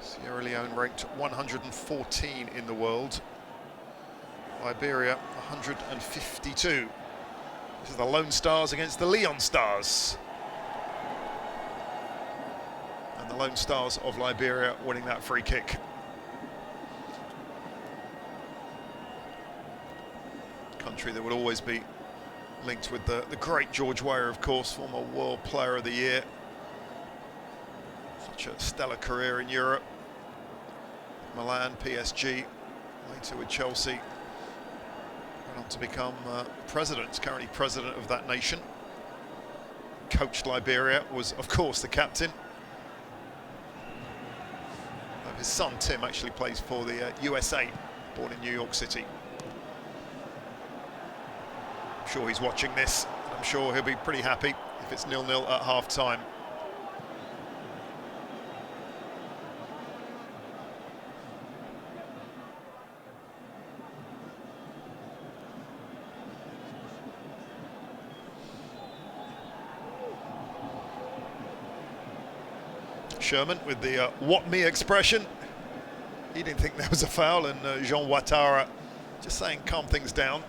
Sierra Leone ranked 114 in the world. Liberia 152. This is the Lone Stars against the Leon Stars. And the Lone Stars of Liberia winning that free kick. Country that would always be linked with the great George Weah, of course, former World Player of the Year. Such a stellar career in Europe. Milan, PSG, later with Chelsea. Went on to become president, currently president of that nation. Coached Liberia, was of course the captain. His son Tim actually plays for the USA, born in New York City. I'm sure he's watching this. I'm sure he'll be pretty happy if it's 0-0 at half-time. Sherman with the what me expression. He didn't think there was a foul, and Jean Ouattara just saying calm things down.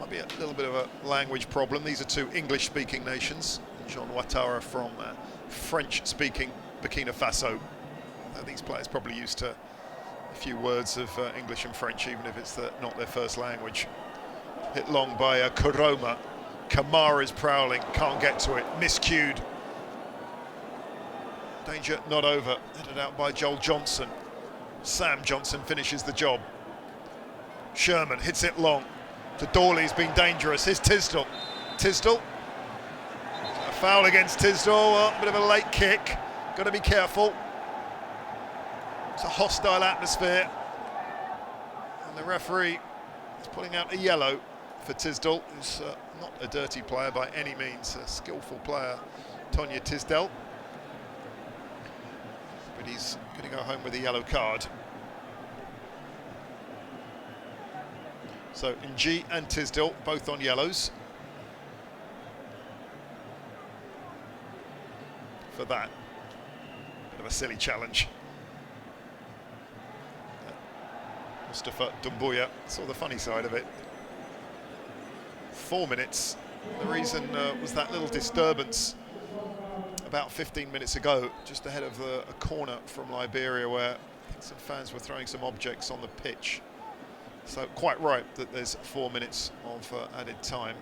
Might be a little bit of a language problem. These are two English-speaking nations. Jean Ouattara from French-speaking Burkina Faso. These players probably used to a few words of English and French, even if it's not their first language. Hit long by Kuroma. Kamara is prowling, can't get to it, miscued. Danger not over, headed out by Joel Johnson. Sam Johnson finishes the job. Sherman hits it long. To Dawley's been dangerous. Here's Tisdall. Tisdall. A foul against Tisdall. Well, a bit of a late kick. Got to be careful. It's a hostile atmosphere. And the referee is putting out a yellow for Tisdall, who's not a dirty player by any means, a skillful player, Tonya Tisdall. But he's going to go home with a yellow card. So Ng and Tisdall both on yellows for that. Bit of a silly challenge. Mustafa Dumbuya saw the funny side of it. 4 minutes. The reason was that little disturbance about 15 minutes ago, just ahead of a corner from Liberia, where I think some fans were throwing some objects on the pitch. So quite right that there's 4 minutes of added time.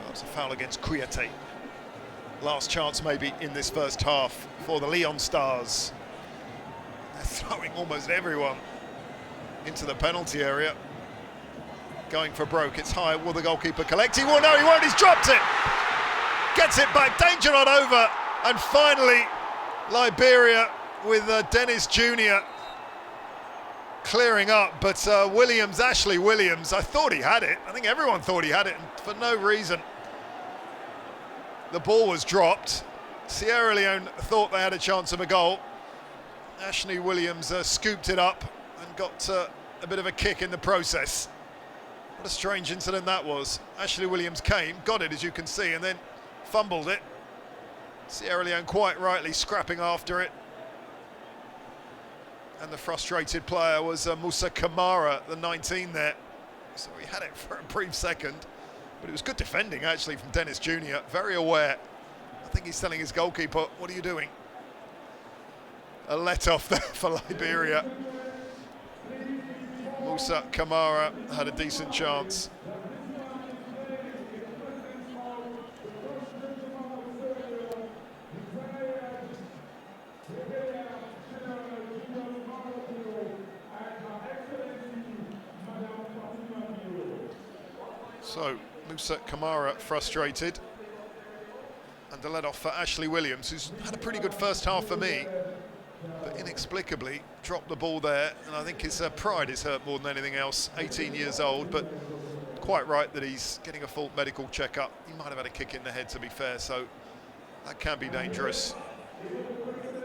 That's a foul against Kouyaté. Last chance maybe in this first half for the Leon Stars. They're throwing almost everyone into the penalty area. Going for broke, it's high, will the goalkeeper collect? He will, no he won't, he's dropped it! Gets it back, danger not over, and finally Liberia with Dennis Jr. clearing up, but Williams, Ashley Williams, I thought he had it. I think everyone thought he had it, and for no reason the ball was dropped. Sierra Leone thought they had a chance of a goal. Ashley Williams scooped it up and got a bit of a kick in the process. What a strange incident that was. Ashley Williams came, got it as you can see, and then fumbled it. Sierra Leone quite rightly scrapping after it. And the frustrated player was Musa Kamara, the 19 there. So he had it for a brief second, but it was good defending actually from Dennis Jr. Very aware. I think he's telling his goalkeeper, what are you doing? A let-off there for Liberia. Musa Kamara had a decent chance. So Musa Kamara frustrated, and a let-off for Ashley Williams, who's had a pretty good first half for me, but inexplicably dropped the ball there, and I think his pride is hurt more than anything else. 18 years old, but quite right that he's getting a full medical checkup. He might have had a kick in the head, to be fair, so that can be dangerous.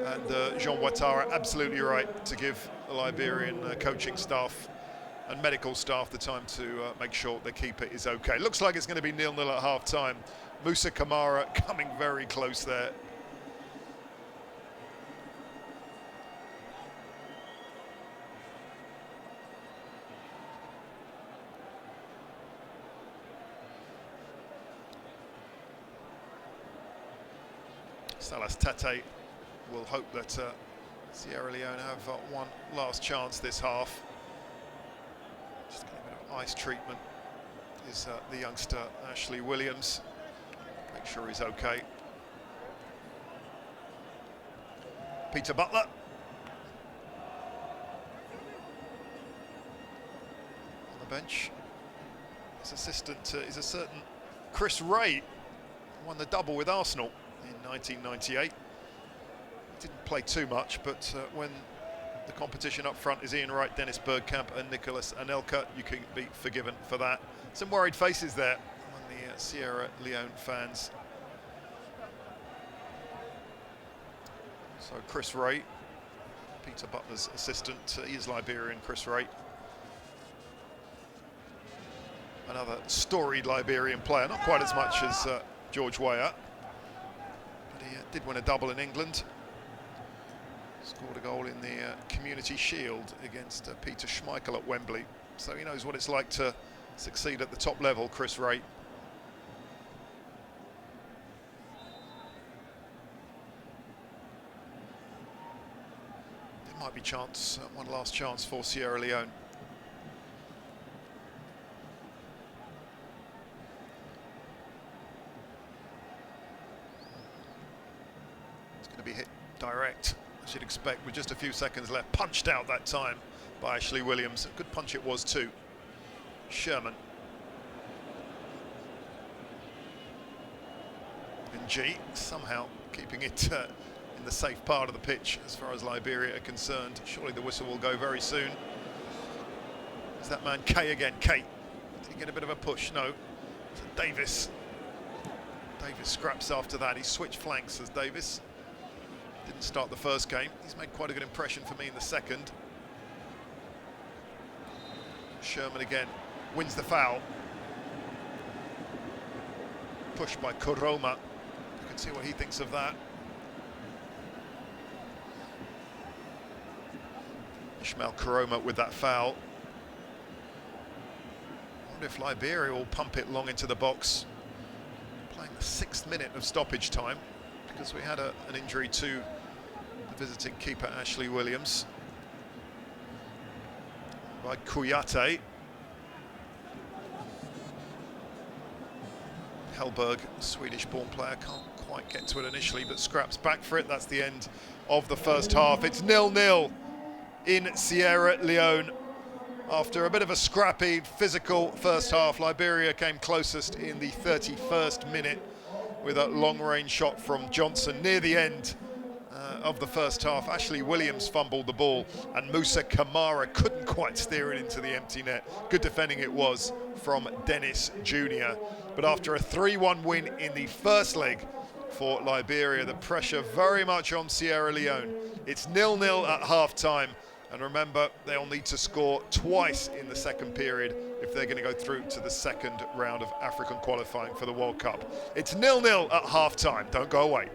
And Jean Ouattara absolutely right to give the Liberian coaching staff and medical staff the time to make sure the keeper is okay. Looks like it's going to be 0-0 at half-time. Musa Kamara coming very close there. Salas Tate will hope that Sierra Leone have one last chance this half. Just getting a bit of ice treatment is the youngster Ashley Williams. Make sure he's okay. Peter Butler. On the bench. His assistant is a certain Chris Ray, who won the double with Arsenal in 1998. Didn't play too much, but when the competition up front is Ian Wright, Dennis Bergkamp and Nicholas Anelka, you can be forgiven for that. Some worried faces there among the Sierra Leone fans. So Chris Ray, Peter Butler's assistant, he is Liberian, Chris Ray. Another storied Liberian player, not quite as much as George Weah, but he did win a double in England. Scored a goal in the Community Shield against Peter Schmeichel at Wembley. So he knows what it's like to succeed at the top level, Chris Ray. There might be chance, one last chance for Sierra Leone. It's going to be hit direct, as you'd expect, with just a few seconds left. Punched out that time by Ashley Williams. A good punch it was too. Sherman. And G somehow keeping it in the safe part of the pitch as far as Liberia are concerned. Surely the whistle will go very soon. Is that man K again? K. Did he get a bit of a push? No. So Davis. Davis scraps after that. He switched flanks as Davis. Didn't start the first game. He's made quite a good impression for me in the second. Sherman again wins the foul. Pushed by Koroma. You can see what he thinks of that. Ishmael Koroma with that foul. I wonder if Liberia will pump it long into the box. Playing the 6th minute of stoppage time, because we had an injury to the visiting keeper Ashley Williams by Kuyate. Hellberg, Swedish-born player, can't quite get to it initially, but scraps back for it. That's the end of the first half. It's 0-0 in Sierra Leone. After a bit of a scrappy, physical first half, Liberia came closest in the 31st minute with a long-range shot from Johnson near the end of the first half. Ashley Williams fumbled the ball and Musa Kamara couldn't quite steer it into the empty net. Good defending it was from Dennis Jr. But after a 3-1 win in the first leg for Liberia, the pressure very much on Sierra Leone. It's 0-0 at half-time. And remember, they'll need to score twice in the second period if they're going to go through to the second round of African qualifying for the World Cup. It's 0-0 at half-time. Don't go away.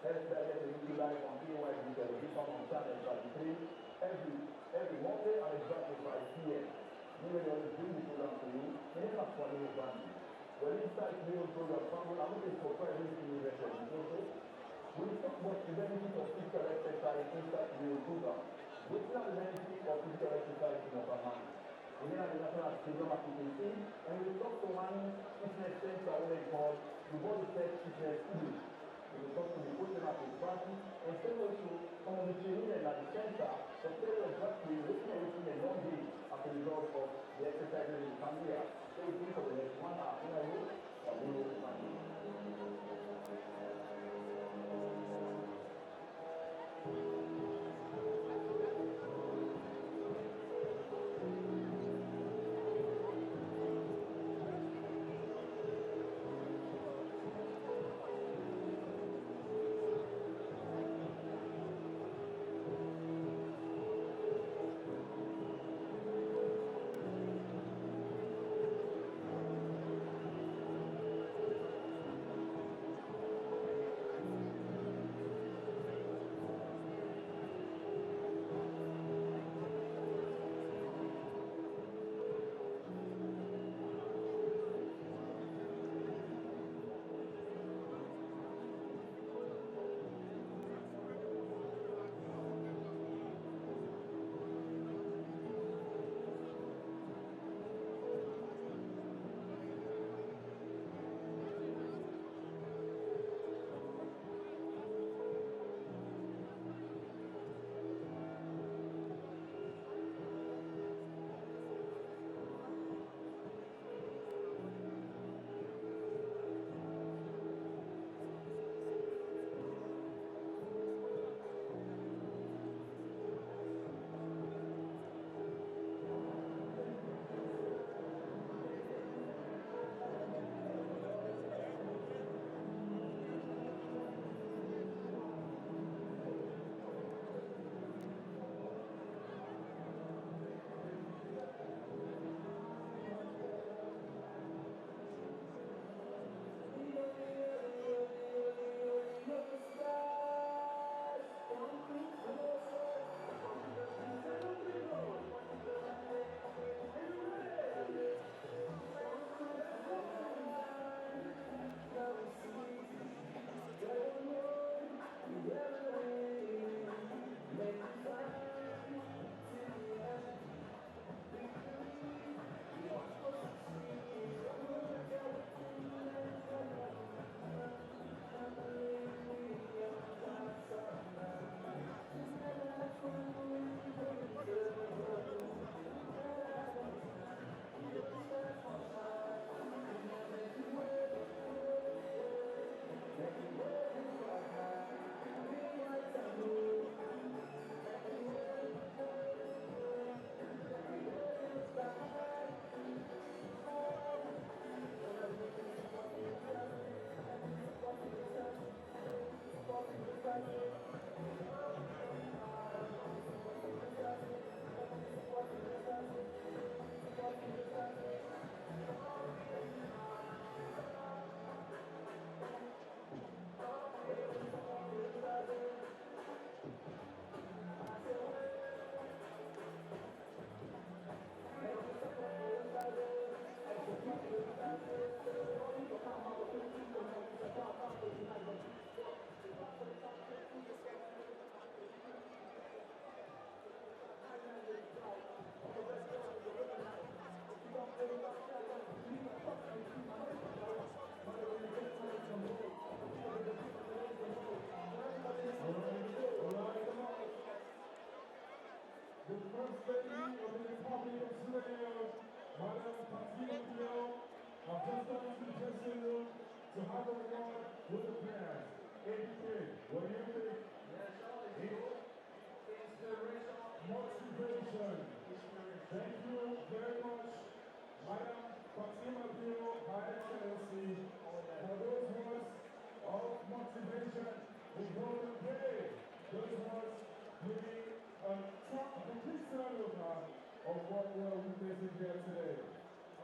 Especially if you live on PYD television on channel 33 every Monday and exactly 5 p.m. We will always bring the program to you in a quality value. Well, inside the program, I'm looking for private university. We talk about the benefit of physical exercise inside the program. What are the benefits of physical exercise in our mind? We have the National Stadium activity, and we talk to one fitness center we call the Body Tech Fitness Studio. We will talk to the coach at the party, and say also some of the training at the center, so tell us exactly looking at within a long day as a result of the exercises in the family. So we think for the next 1 hour, in a row, or we will find it.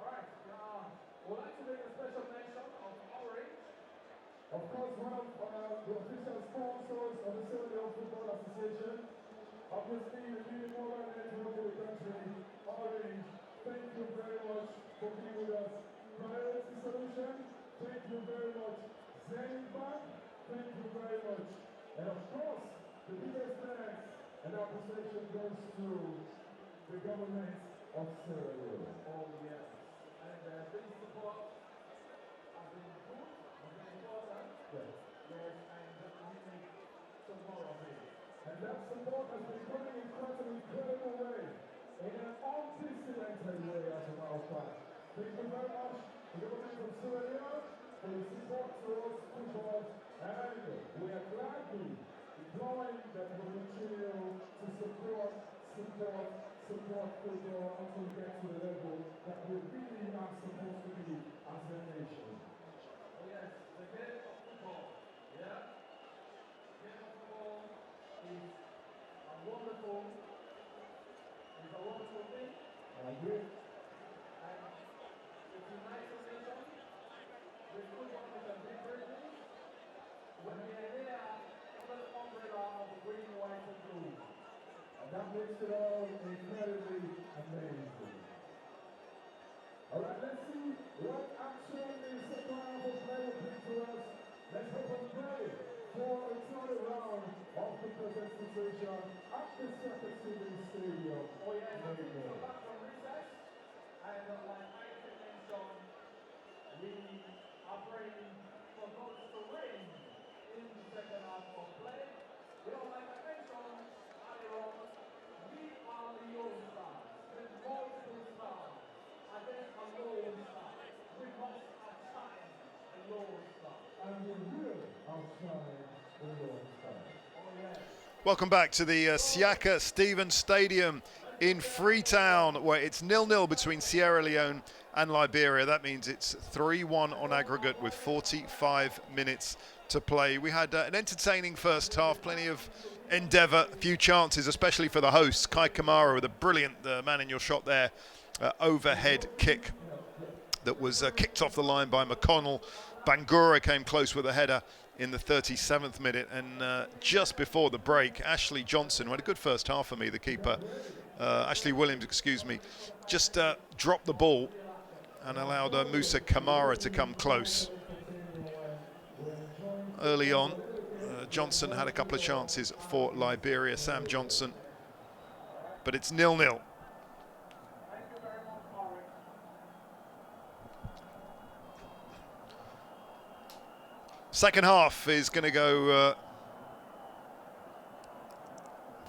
Alright, we'd like to make a special mention of Orange. Of course, one of the official sponsors of the Sierra Leone Football Association. Obviously, the leading mobile network in the country, Orange. Thank you very much for being with us. Priority Solution, thank you very much. Zenith Bank, thank you very much. And of course, the biggest thanks and appreciation goes to the government of Sierra Leone. Oh yes, and this support has been good, has been important. Yes. Yes, and we need some more of it. And that support has been coming in quite an incredible way, in an unprecedented way as a matter of fact. Thank you very much, the government of Sierra Leone, for your support towards football, and we are gladly imploring that we will continue to support football until we get to the level that we really are supposed to be as a nation. Oh yes, the game of football, yeah? The game of football is a wonderful thing. I agree. And it unites a nation. With football is a big business. When we are here under the umbrella of the green, white, and blue. And that makes it all incredibly amazing. Alright, let's see what action the second half of play will bring to us. Let's hope and pray for a third round of the present situation at the Substitutions Stadium. Oh yes, I think we're back from recess. And like I mentioned, we are praying for God to reign in the second half of play. You know, like I mentioned earlier on, we are the young stars, with multiple stars, against a lone star. We must outshine a lone star. And we will outshine the Lone Star. Oh yes. Welcome back to the Siaka Stevens Stadium in Freetown, where it's 0-0 between Sierra Leone and Liberia. That means it's 3-1 on aggregate with 45 minutes to play. We had an entertaining first half, plenty of endeavour, a few chances, especially for the hosts. Kai Kamara with a brilliant man in your shot there, overhead kick that was kicked off the line by McConnell. Bangura came close with a header in the 37th minute, and just before the break, Ashley Johnson, who had a good first half for me, the keeper, Ashley Williams, excuse me, just dropped the ball and allowed Musa Kamara to come close. Early on, Johnson had a couple of chances for Liberia, Sam Johnson, but it's 0-0. Second half is going to go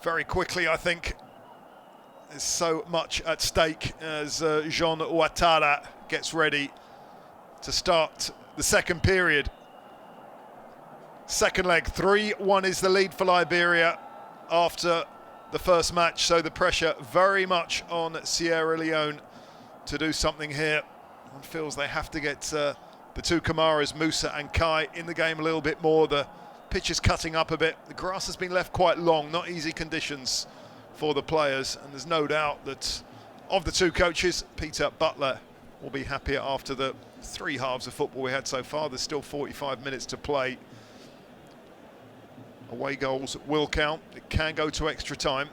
very quickly, I think. There's so much at stake as Jean Ouattara gets ready to start the second period. Second leg, 3-1 is the lead for Liberia after the first match, so the pressure very much on Sierra Leone to do something here. One feels they have to get the two Kamaras, Musa and Kai, in the game a little bit more. The pitch is cutting up a bit. The grass has been left quite long, not easy conditions for the players, and there's no doubt that of the two coaches, Peter Butler will be happier after the three halves of football we had so far. There's still 45 minutes to play. Away goals will count. It can go to extra time.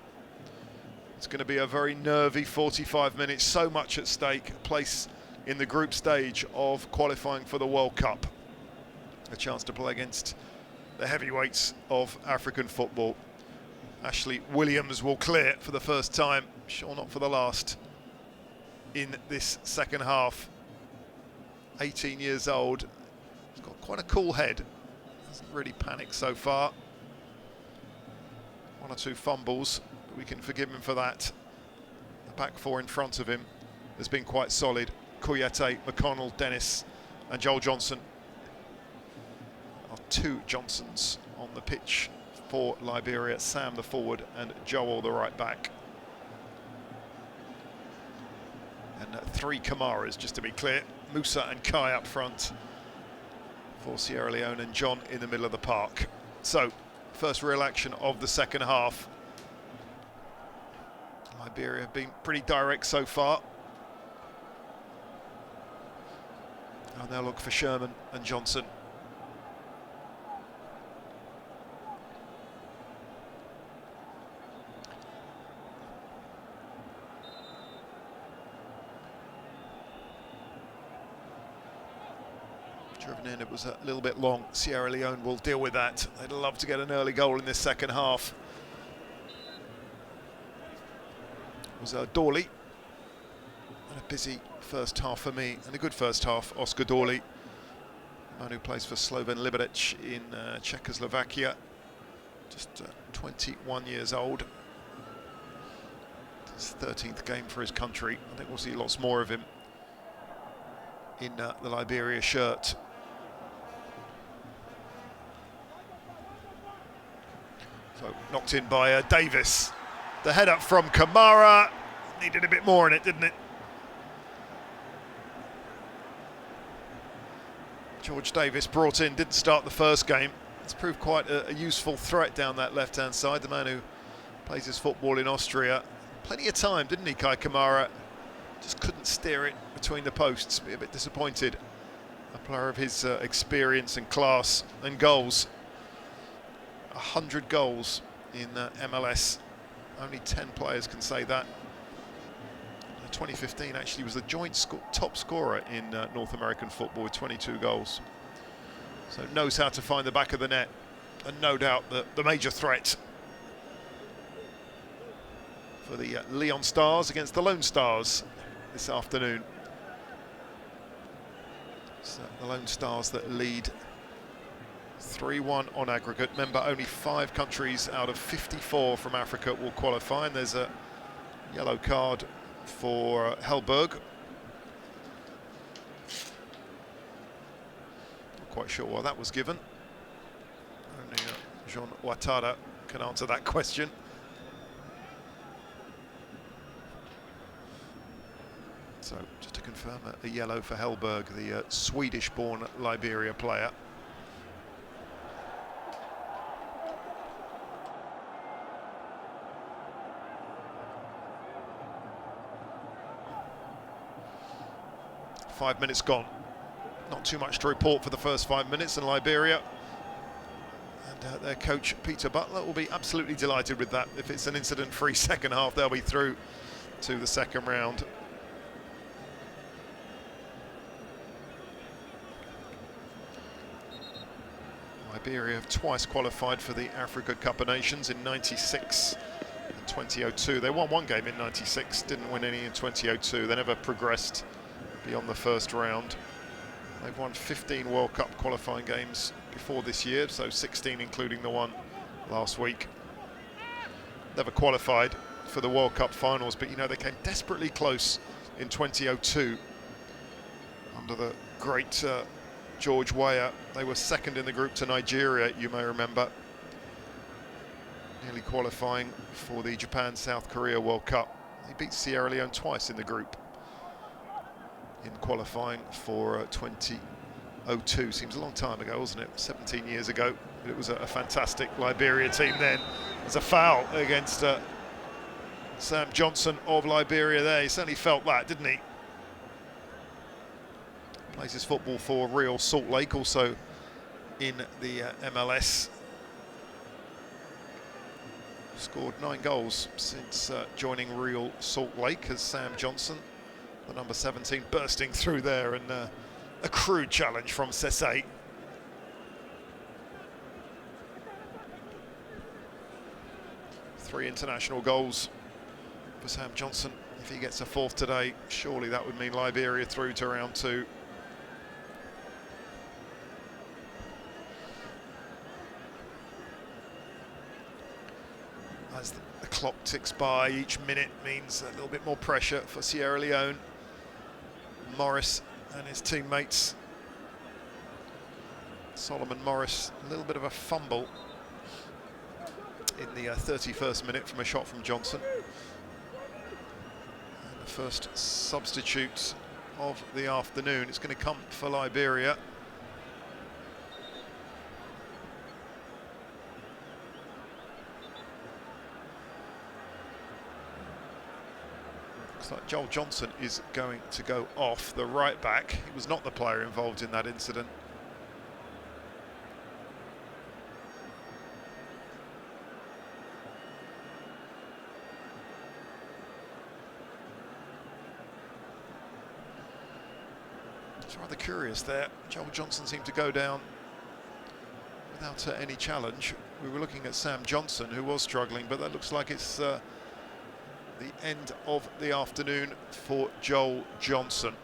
It's going to be a very nervy 45 minutes, so much at stake. A place in the group stage of qualifying for the World Cup. A chance to play against the heavyweights of African football. Ashley Williams will clear for the first time, sure not for the last, in this second half. 18 years old. He's got quite a cool head. Hasn't really panicked so far. One or two fumbles, but we can forgive him for that. The back four in front of him has been quite solid. Kouyaté, McConnell, Dennis and Joel Johnson are two Johnsons on the pitch for Liberia. Sam the forward and Joel the right back. And three Kamaras, just to be clear. Musa and Kai up front for Sierra Leone, and John in the middle of the park. So, first real action of the second half. Liberia have been pretty direct so far. And they'll look for Sherman and Johnson. driven in. It was a little bit long. Sierra Leone will deal with that. They'd love to get an early goal in this second half. It was Dorley. And a busy first half for me, and a good first half. Oscar Dorley, man who plays for Slovan Liberec in Czechoslovakia, just 21 years old. His 13th game for his country. I think we'll see lots more of him in the Liberia shirt. So knocked in by Davis. The head up from Kamara. Needed a bit more in it, didn't it? George Davis brought in, didn't start the first game. It's proved quite a useful threat down that left-hand side. The man who plays his football in Austria. Plenty of time, didn't he, Kai Kamara? Just couldn't steer it between the posts. Be a bit disappointed. A player of his experience and class and goals. 100 goals in MLS. Only 10 players can say that. 2015 actually was the joint top scorer in North American football with 22 goals. So knows how to find the back of the net, and no doubt the major threat for the Leon Stars against the Lone Stars this afternoon. So the Lone Stars that lead 3-1 on aggregate. Remember, only 5 countries out of 54 from Africa will qualify, and there's a yellow card for Hellberg. Not quite sure why that was given. Only Jean Ouattara can answer that question. So just to confirm, a yellow for Hellberg, the Swedish-born Liberia player. Five minutes gone. Not too much to report for the first 5 minutes in Liberia. And their coach, Peter Butler, will be absolutely delighted with that. If it's an incident-free second half, they'll be through to the second round. Liberia have twice qualified for the Africa Cup of Nations in '96 and 2002. They won one game in '96, didn't win any in 2002. They never progressed beyond the first round. They've won 15 World Cup qualifying games before this year, so 16 including the one last week. Never qualified for the World Cup finals, but you know, they came desperately close in 2002 under the great George Weah. They were second in the group to Nigeria, you may remember, nearly qualifying for the Japan-South Korea World Cup. They beat Sierra Leone twice in the group in qualifying for 2002. Seems a long time ago, wasn't it? 17 years ago. But it was a fantastic Liberia team then. There's a foul against Sam Johnson of Liberia there. He certainly felt that, didn't he? Plays his football for Real Salt Lake, also in the MLS. Scored 9 goals since joining Real Salt Lake as Sam Johnson, the number 17, bursting through there, and a crude challenge from Sese. Three international goals for Sam Johnson. If he gets a fourth today, surely that would mean Liberia through to round 2. As the clock ticks by, each minute means a little bit more pressure for Sierra Leone. Morris and his teammates. Solomon Morris, a little bit of a fumble in the 31st minute from a shot from Johnson. And the first substitute of the afternoon. It's going to come for Liberia. Looks like Joel Johnson is going to go off, the right back. He was not the player involved in that incident. It's rather curious there. Joel Johnson seemed to go down without any challenge. We were looking at Sam Johnson, who was struggling, but that looks like it's the end of the afternoon for Joel Johnson.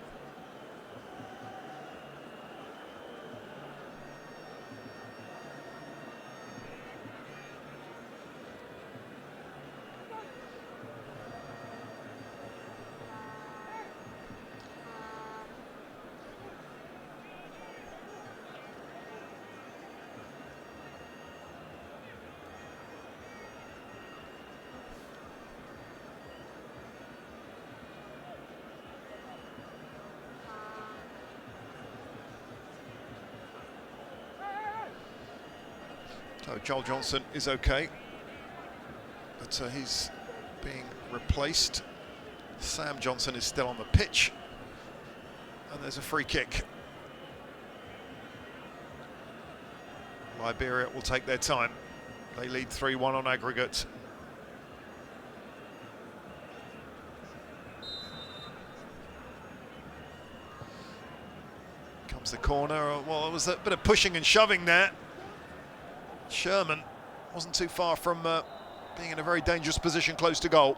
So Joel Johnson is okay, but he's being replaced. Sam Johnson is still on the pitch, and there's a free kick. Liberia will take their time. They lead 3-1 on aggregate. Comes the corner. Well, it was a bit of pushing and shoving there. Sherman wasn't too far from being in a very dangerous position close to goal.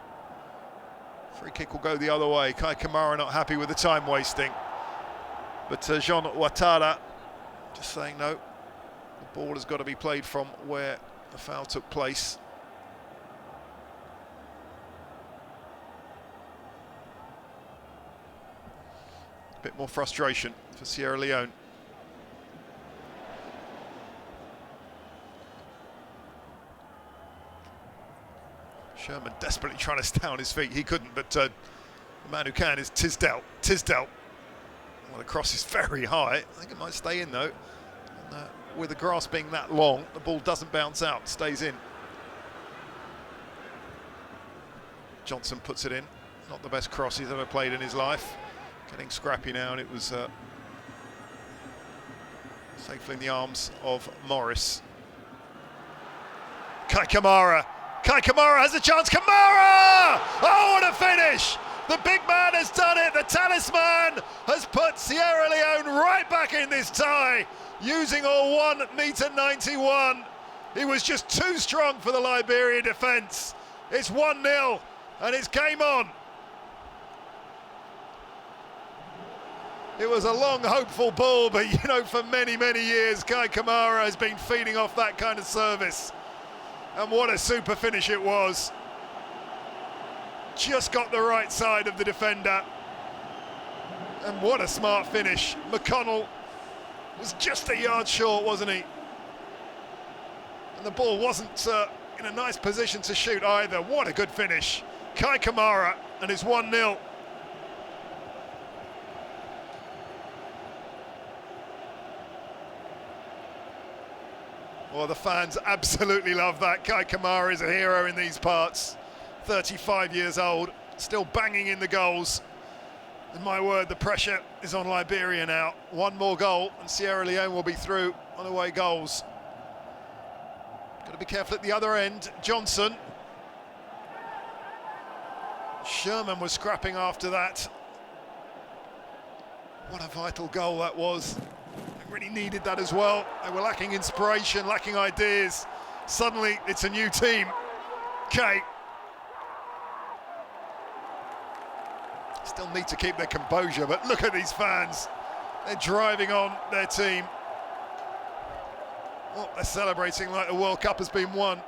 Free kick will go the other way. Kai Kamara not happy with the time wasting. But Jean Ouattara just saying no, the ball has got to be played from where the foul took place. A bit more frustration for Sierra Leone. Sherman desperately trying to stay on his feet. He couldn't, but the man who can is Tisdale. Tisdale. Well, the cross is very high. I think it might stay in, though. And, with the grass being that long, the ball doesn't bounce out, stays in. Johnson puts it in. Not the best cross he's ever played in his life. Getting scrappy now, and it was safely in the arms of Morris. Kai Kamara. Kai Kamara has a chance. Kamara! Oh, what a finish! The big man has done it. The talisman has put Sierra Leone right back in this tie, using all 1.91 meters. He was just too strong for the Liberia defence. It's 1-0, and it's game on. It was a long, hopeful ball, but you know, for many, many years, Kai Kamara has been feeding off that kind of service. And what a super finish it was. Just got the right side of the defender. And what a smart finish. McConnell was just a yard short, wasn't he? And the ball wasn't in a nice position to shoot either. What a good finish. Kai Kamara, and it's 1-0. Well, the fans absolutely love that. Kai Kamara is a hero in these parts. 35 years old, still banging in the goals. And my word, the pressure is on Liberia now. One more goal and Sierra Leone will be through on away goals. Got to be careful at the other end. Johnson. Sherman was scrapping after that. What a vital goal that was. They really needed that as well. They were lacking inspiration, lacking ideas. Suddenly, it's a new team. Okay. Still need to keep their composure, but look at these fans. They're driving on their team. Oh, they're celebrating like the World Cup has been won.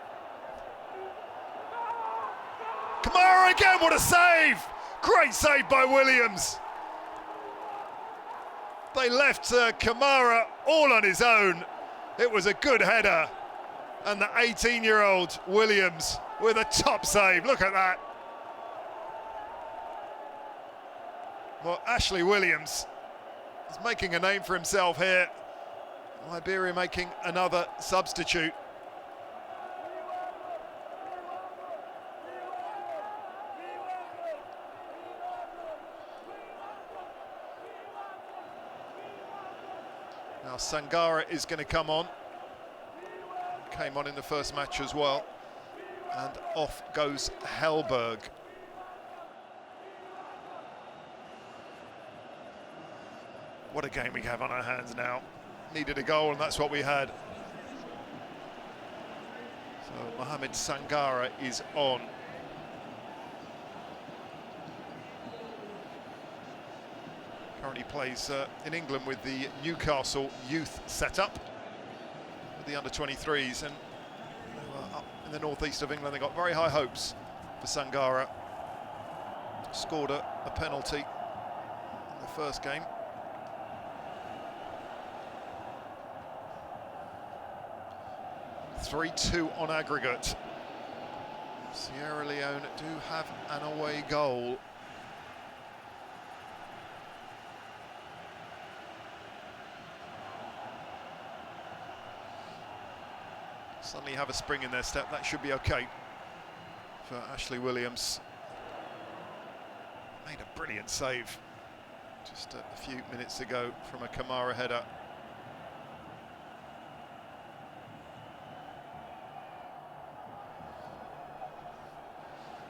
Kamara again, what a save! Great save by Williams. They left Kamara all on his own. It was a good header. And the 18-year-old Williams with a top save. Look at that. Well, Ashley Williams is making a name for himself here. Liberia making another substitute. Now Sangara is going to come on. Came on in the first match as well. And off goes Hellberg. What a game we have on our hands now. Needed a goal, and that's what we had. So Mohamed Sangara is on. Currently plays in England with the Newcastle youth setup, with the under-23s, and up in the northeast of England they got very high hopes for Sangara. Scored a penalty in the first game. (3-2) on aggregate. Sierra Leone do have an away goal. Suddenly have a spring in their step. That should be okay for Ashley Williams. Made a brilliant save just a few minutes ago from a Kamara header.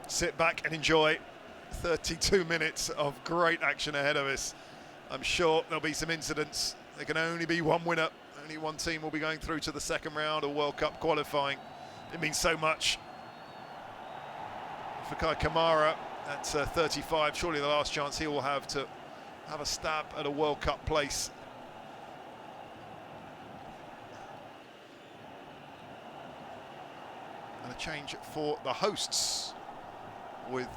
Sit back and enjoy 32 minutes of great action ahead of us. I'm sure there'll be some incidents. There can only be one winner. Only one team will be going through to the second round of World Cup qualifying. It means so much. For Kai Kamara at 35, surely the last chance he will have to have a stab at a World Cup place. And a change for the hosts, with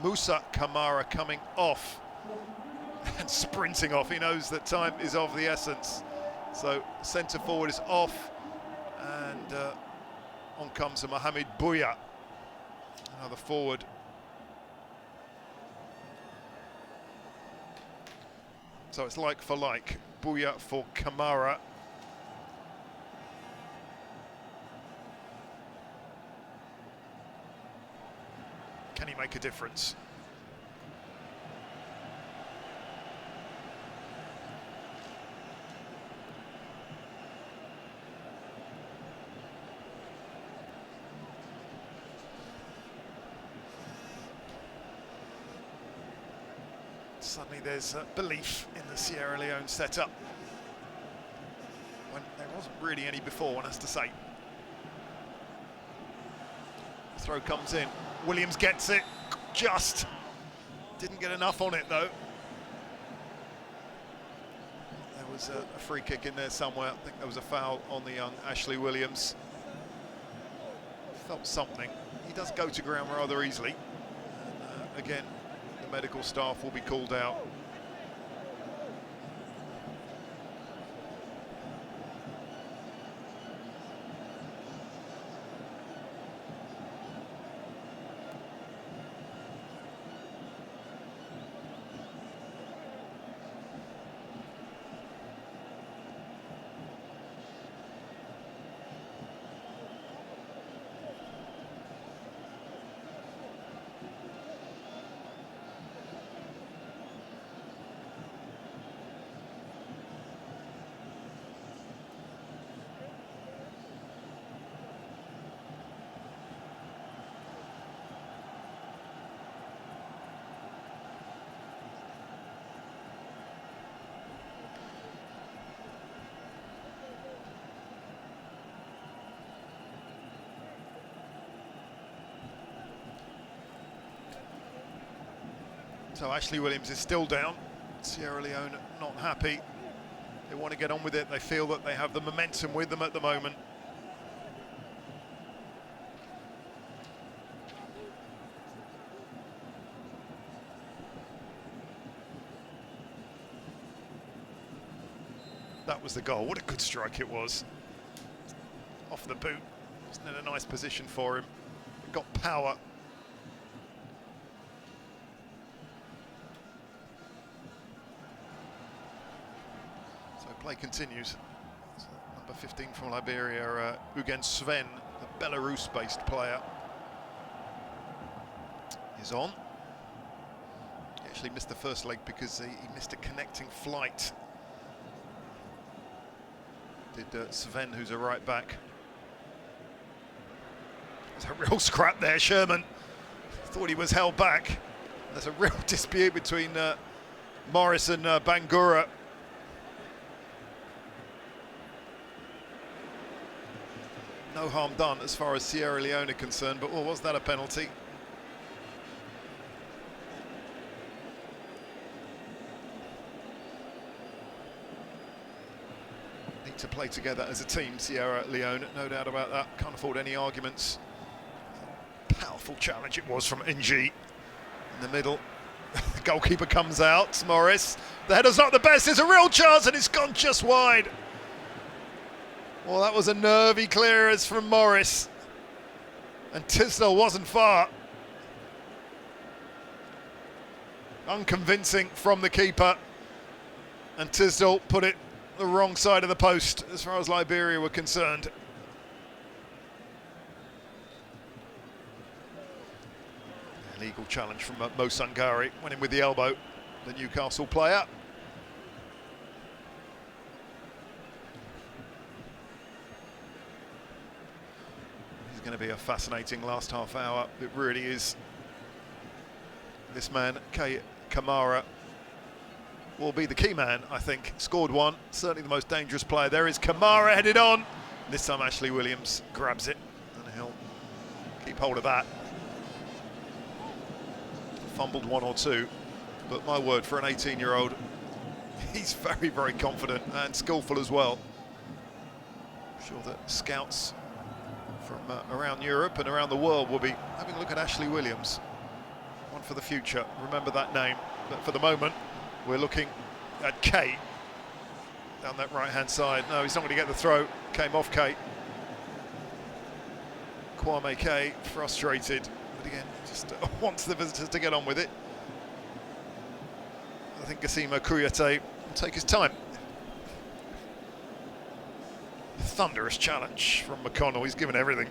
Musa Kamara coming off and sprinting off. He knows that time is of the essence. So centre forward is off, and on comes a Mohamed Bouya, another forward. So it's like for like, Bouya for Kamara. Can he make a difference? Suddenly there's belief in the Sierra Leone setup, when there wasn't really any before, one has to say. The throw comes in. Williams gets it, just didn't get enough on it though. There was a free kick in there somewhere. I think there was a foul on the young Ashley Williams. Felt something. He does go to ground rather easily. Again, the medical staff will be called out. So Ashley Williams is still down. Sierra Leone not happy. They want to get on with it. They feel that they have the momentum with them at the moment. That was the goal. What a good strike it was. Off the boot. Wasn't in a nice position for him. It got power. Play continues. So number 15 from Liberia, Ugen Sven, the Belarus-based player, is on. He actually missed the first leg because he missed a connecting flight. Did Sven, who's a right back. There's a real scrap there, Sherman. Thought he was held back. There's a real dispute between Morris and Bangura. no harm done as far as Sierra Leone are concerned, but was that a penalty? Need to play together as a team, Sierra Leone, no doubt about that. Can't afford any arguments. Powerful challenge it was from NG in the middle. The goalkeeper comes out, Morris. The header's not the best, there's a real chance and it's gone just wide. Well, that was a nervy clearance from Morris. And Tisdale wasn't far. Unconvincing from the keeper. And Tisdale put it the wrong side of the post as far as Liberia were concerned. Illegal challenge from Mo Sangari, went in with the elbow, the Newcastle player. It's going to be a fascinating last half hour, it really is. This man, K. Kamara, will be the key man, I think. Scored one, certainly the most dangerous player. There is Kamara headed on. This time Ashley Williams grabs it, and he'll keep hold of that. Fumbled one or two, but my word, for an 18-year-old, he's very, very confident and skillful as well. I'm sure that scouts from around Europe and around the world will be having a look at Ashley Williams. One for the future, remember that name. But for the moment, we're looking at Kate down that right-hand side. No, he's not going to get the throw. Came off Kate. Kwame K, frustrated. But again, just wants the visitors to get on with it. I think Gassima Kuyate will take his time. Thunderous challenge from McConnell. He's given everything.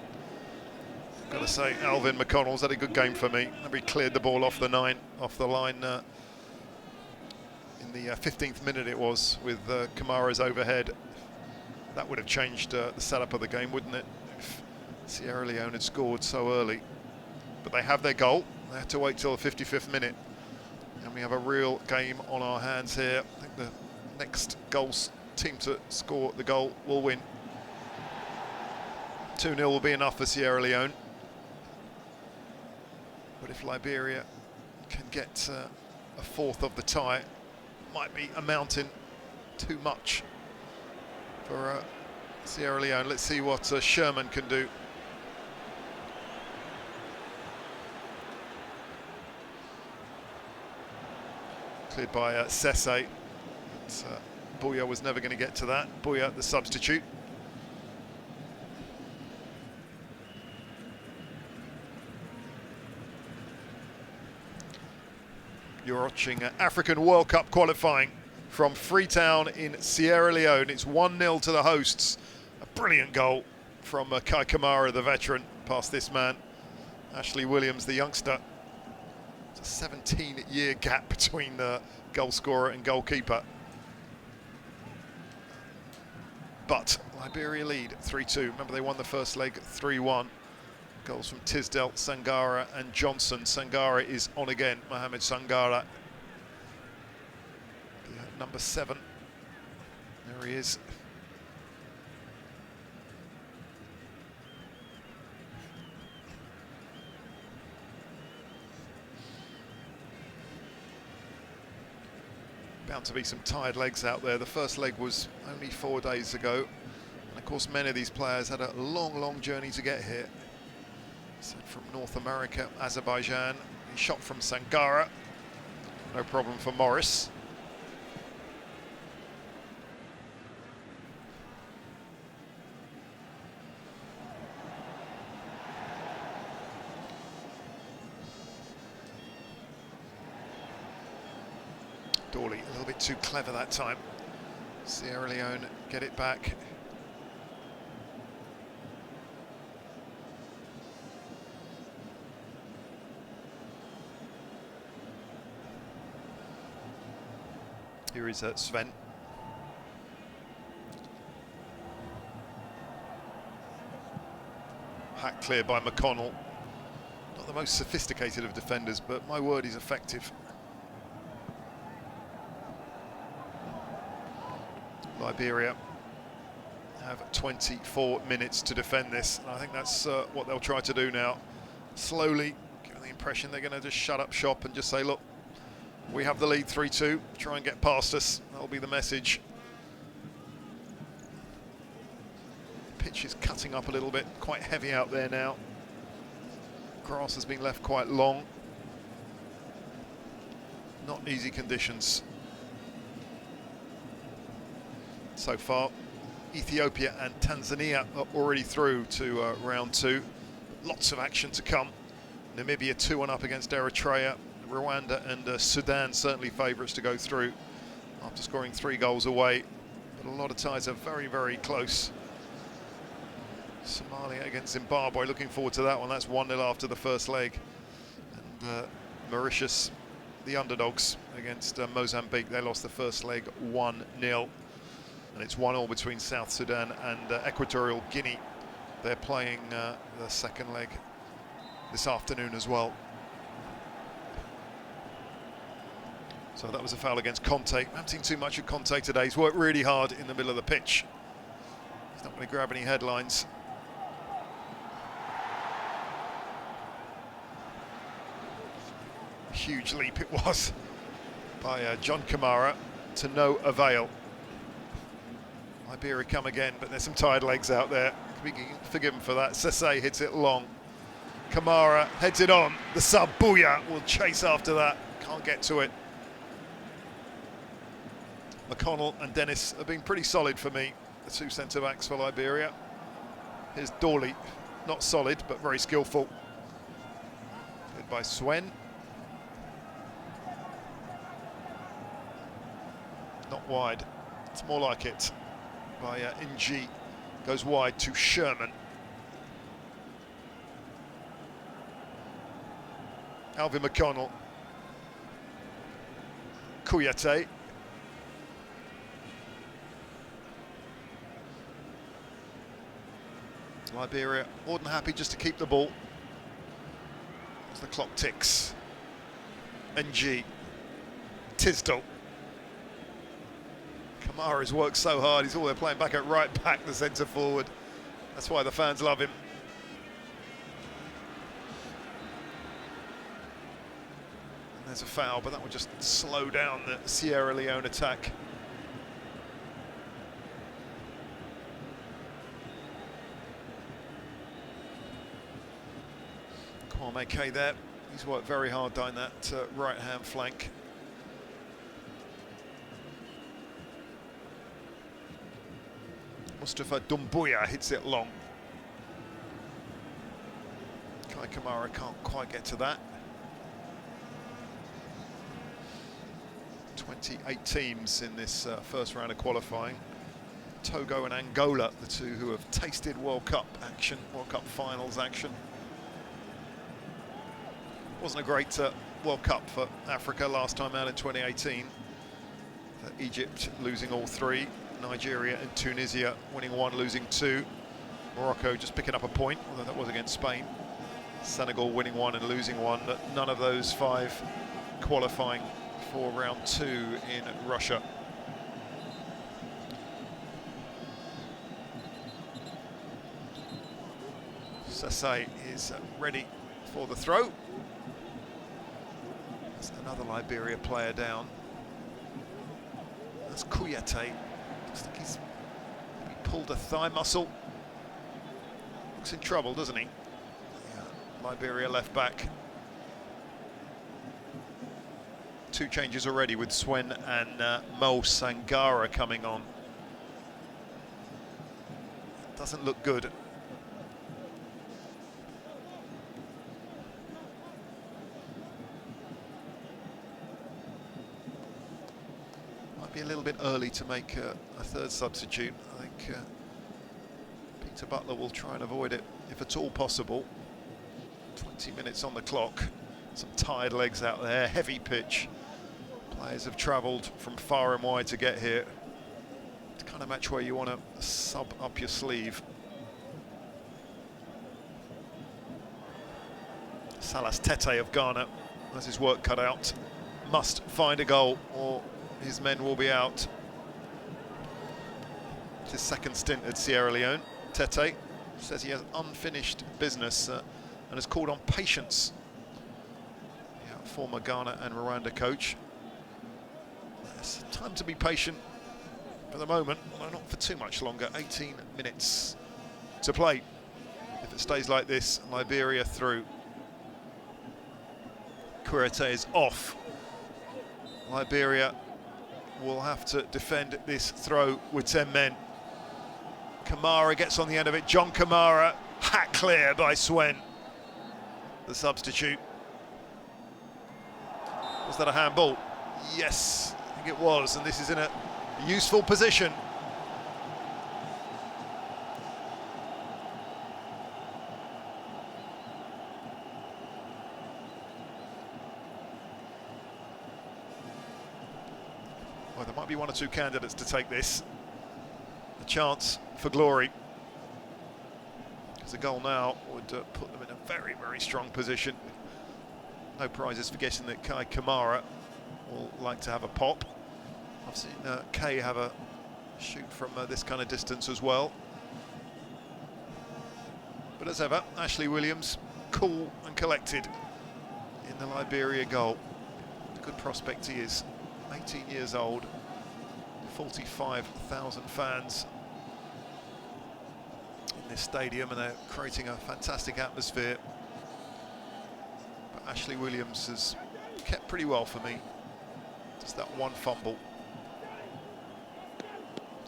Got to say, Alvin McConnell's had a good game for me. He cleared the ball off the line in the 15th minute it was, with Kamara's overhead. That would have changed the setup of the game, wouldn't it, if Sierra Leone had scored so early. But they have their goal. They have to wait till the 55th minute. And we have a real game on our hands here. I think the next team to score the goal will win. 2-0 will be enough for Sierra Leone. But if Liberia can get a fourth of the tie, it might be amounting too much for Sierra Leone. Let's see what Sherman can do. Cleared by Sese. Bouya was never going to get to that. Bouya, the substitute. You're watching African World Cup qualifying from Freetown in Sierra Leone. It's 1-0 to the hosts. A brilliant goal from Kai Kamara, the veteran, past this man, Ashley Williams, the youngster. It's a 17-year gap between the goal scorer and goalkeeper. But Liberia lead 3-2. Remember, they won the first leg 3-1. Goals from Tisdale, Sangara and Johnson. Sangara is on again, Mohamed Sangara. Number 7. There he is. Bound to be some tired legs out there. The first leg was only 4 days ago. And of course, many of these players had a long, long journey to get here. So from North America, Azerbaijan. He shot from Sangara. No problem for Morris. Dawley, a little bit too clever that time. Sierra Leone get it back. Here is Sven. Hack cleared by McConnell. Not the most sophisticated of defenders, but my word, he's effective. Liberia have 24 minutes to defend this. And I think that's what they'll try to do now. Slowly, giving the impression they're going to just shut up shop and just say, look, we have the lead 3-2, try and get past us. That'll be the message. Pitch is cutting up a little bit, quite heavy out there now. Grass has been left quite long. Not easy conditions so far. Ethiopia and Tanzania are already through to round 2. Lots of action to come. Namibia 2-1 up against Eritrea. Rwanda and Sudan certainly favourites to go through after scoring 3 goals away. But a lot of ties are very, very close. Somalia against Zimbabwe, looking forward to that one. That's 1-0 after the first leg. And Mauritius, the underdogs, against Mozambique. They lost the first leg 1-0. And it's 1-1 between South Sudan and Equatorial Guinea. They're playing the second leg this afternoon as well. So that was a foul against Conte. I haven't seen too much of Conte today. He's worked really hard in the middle of the pitch. He's not going to grab any headlines. Huge leap it was by John Kamara, to no avail. Liberia come again, but there's some tired legs out there. Can be forgiven for that. Sese hits it long. Kamara heads it on. The sub, Booyah, will chase after that. Can't get to it. McConnell and Dennis have been pretty solid for me, the 2 centre-backs for Liberia. Here's Dawley, not solid, but very skillful. Good by Swen. Not wide, it's more like it. By Ng, goes wide to Sherman. Alvin McConnell. Kouyaté. Liberia more than happy just to keep the ball as the clock ticks. Ng. Tisdall. Kamara's worked so hard. He's all there playing back at right back, the centre forward. That's why the fans love him. And there's a foul, but that would just slow down the Sierra Leone attack. Kwame K there. He's worked very hard down that right-hand flank. Mustafa Doumbouya hits it long. Kai Kamara can't quite get to that. 28 teams in this first round of qualifying. Togo and Angola, the 2 who have tasted World Cup action, World Cup finals action. Wasn't a great World Cup for Africa last time out in 2018. Egypt losing all 3. Nigeria and Tunisia winning 1, losing 2. Morocco just picking up a point, although that was against Spain. Senegal winning 1 and losing 1. But none of those 5 qualifying for round 2 in Russia. Sese is ready for the throw. There's another Liberia player down. That's Kouyaté. I think he's pulled a thigh muscle. Looks in trouble, doesn't he? Yeah. Liberia left back. 2 changes already with Swen and Mo Sangara coming on. Doesn't look good. Be a little bit early to make a 3rd substitute. I think Peter Butler will try and avoid it if at all possible. 20 minutes on the clock. Some tired legs out there, heavy pitch. Players have travelled from far and wide to get here. It's the kind of match where you want to sub up your sleeve. Salas Tete of Ghana has his work cut out. Must find a goal or his men will be out. It's his second stint at Sierra Leone. Tete says he has unfinished business and has called on patience. Yeah, former Ghana and Rwanda coach. There's time to be patient for the moment, although not for too much longer. 18 minutes to play. If it stays like this, Liberia through. Kurete is off. Liberia will have to defend this throw with 10 men. Kamara gets on the end of it. John Kamara, hat clear by Swen, the substitute. Was that a handball? Yes, I think it was, and this is in a useful position. Well, there might be one or two candidates to take this. A chance for glory. Because a goal now would put them in a very, very strong position. No prizes for guessing that Kai Kamara will like to have a pop. I've seen Kay have a shoot from this kind of distance as well. But as ever, Ashley Williams, cool and collected in the Liberia goal. What a good prospect he is. 18 years old, 45,000 fans in this stadium, and they're creating a fantastic atmosphere. But Ashley Williams has kept pretty well for me. Just that one fumble.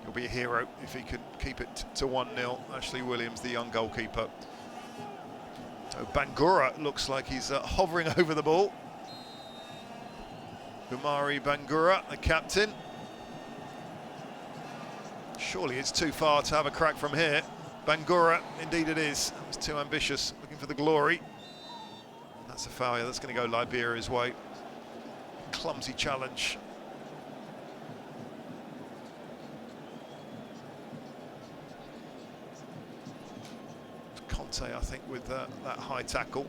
He'll be a hero if he can keep it to 1-0. Ashley Williams, the young goalkeeper. So Bangura looks like he's hovering over the ball. Umari Bangura, the captain. Surely it's too far to have a crack from here. Bangura, indeed it is. That was too ambitious, looking for the glory. That's a foul. That's going to go Liberia's way. Clumsy challenge. Conte, I think, with that high tackle.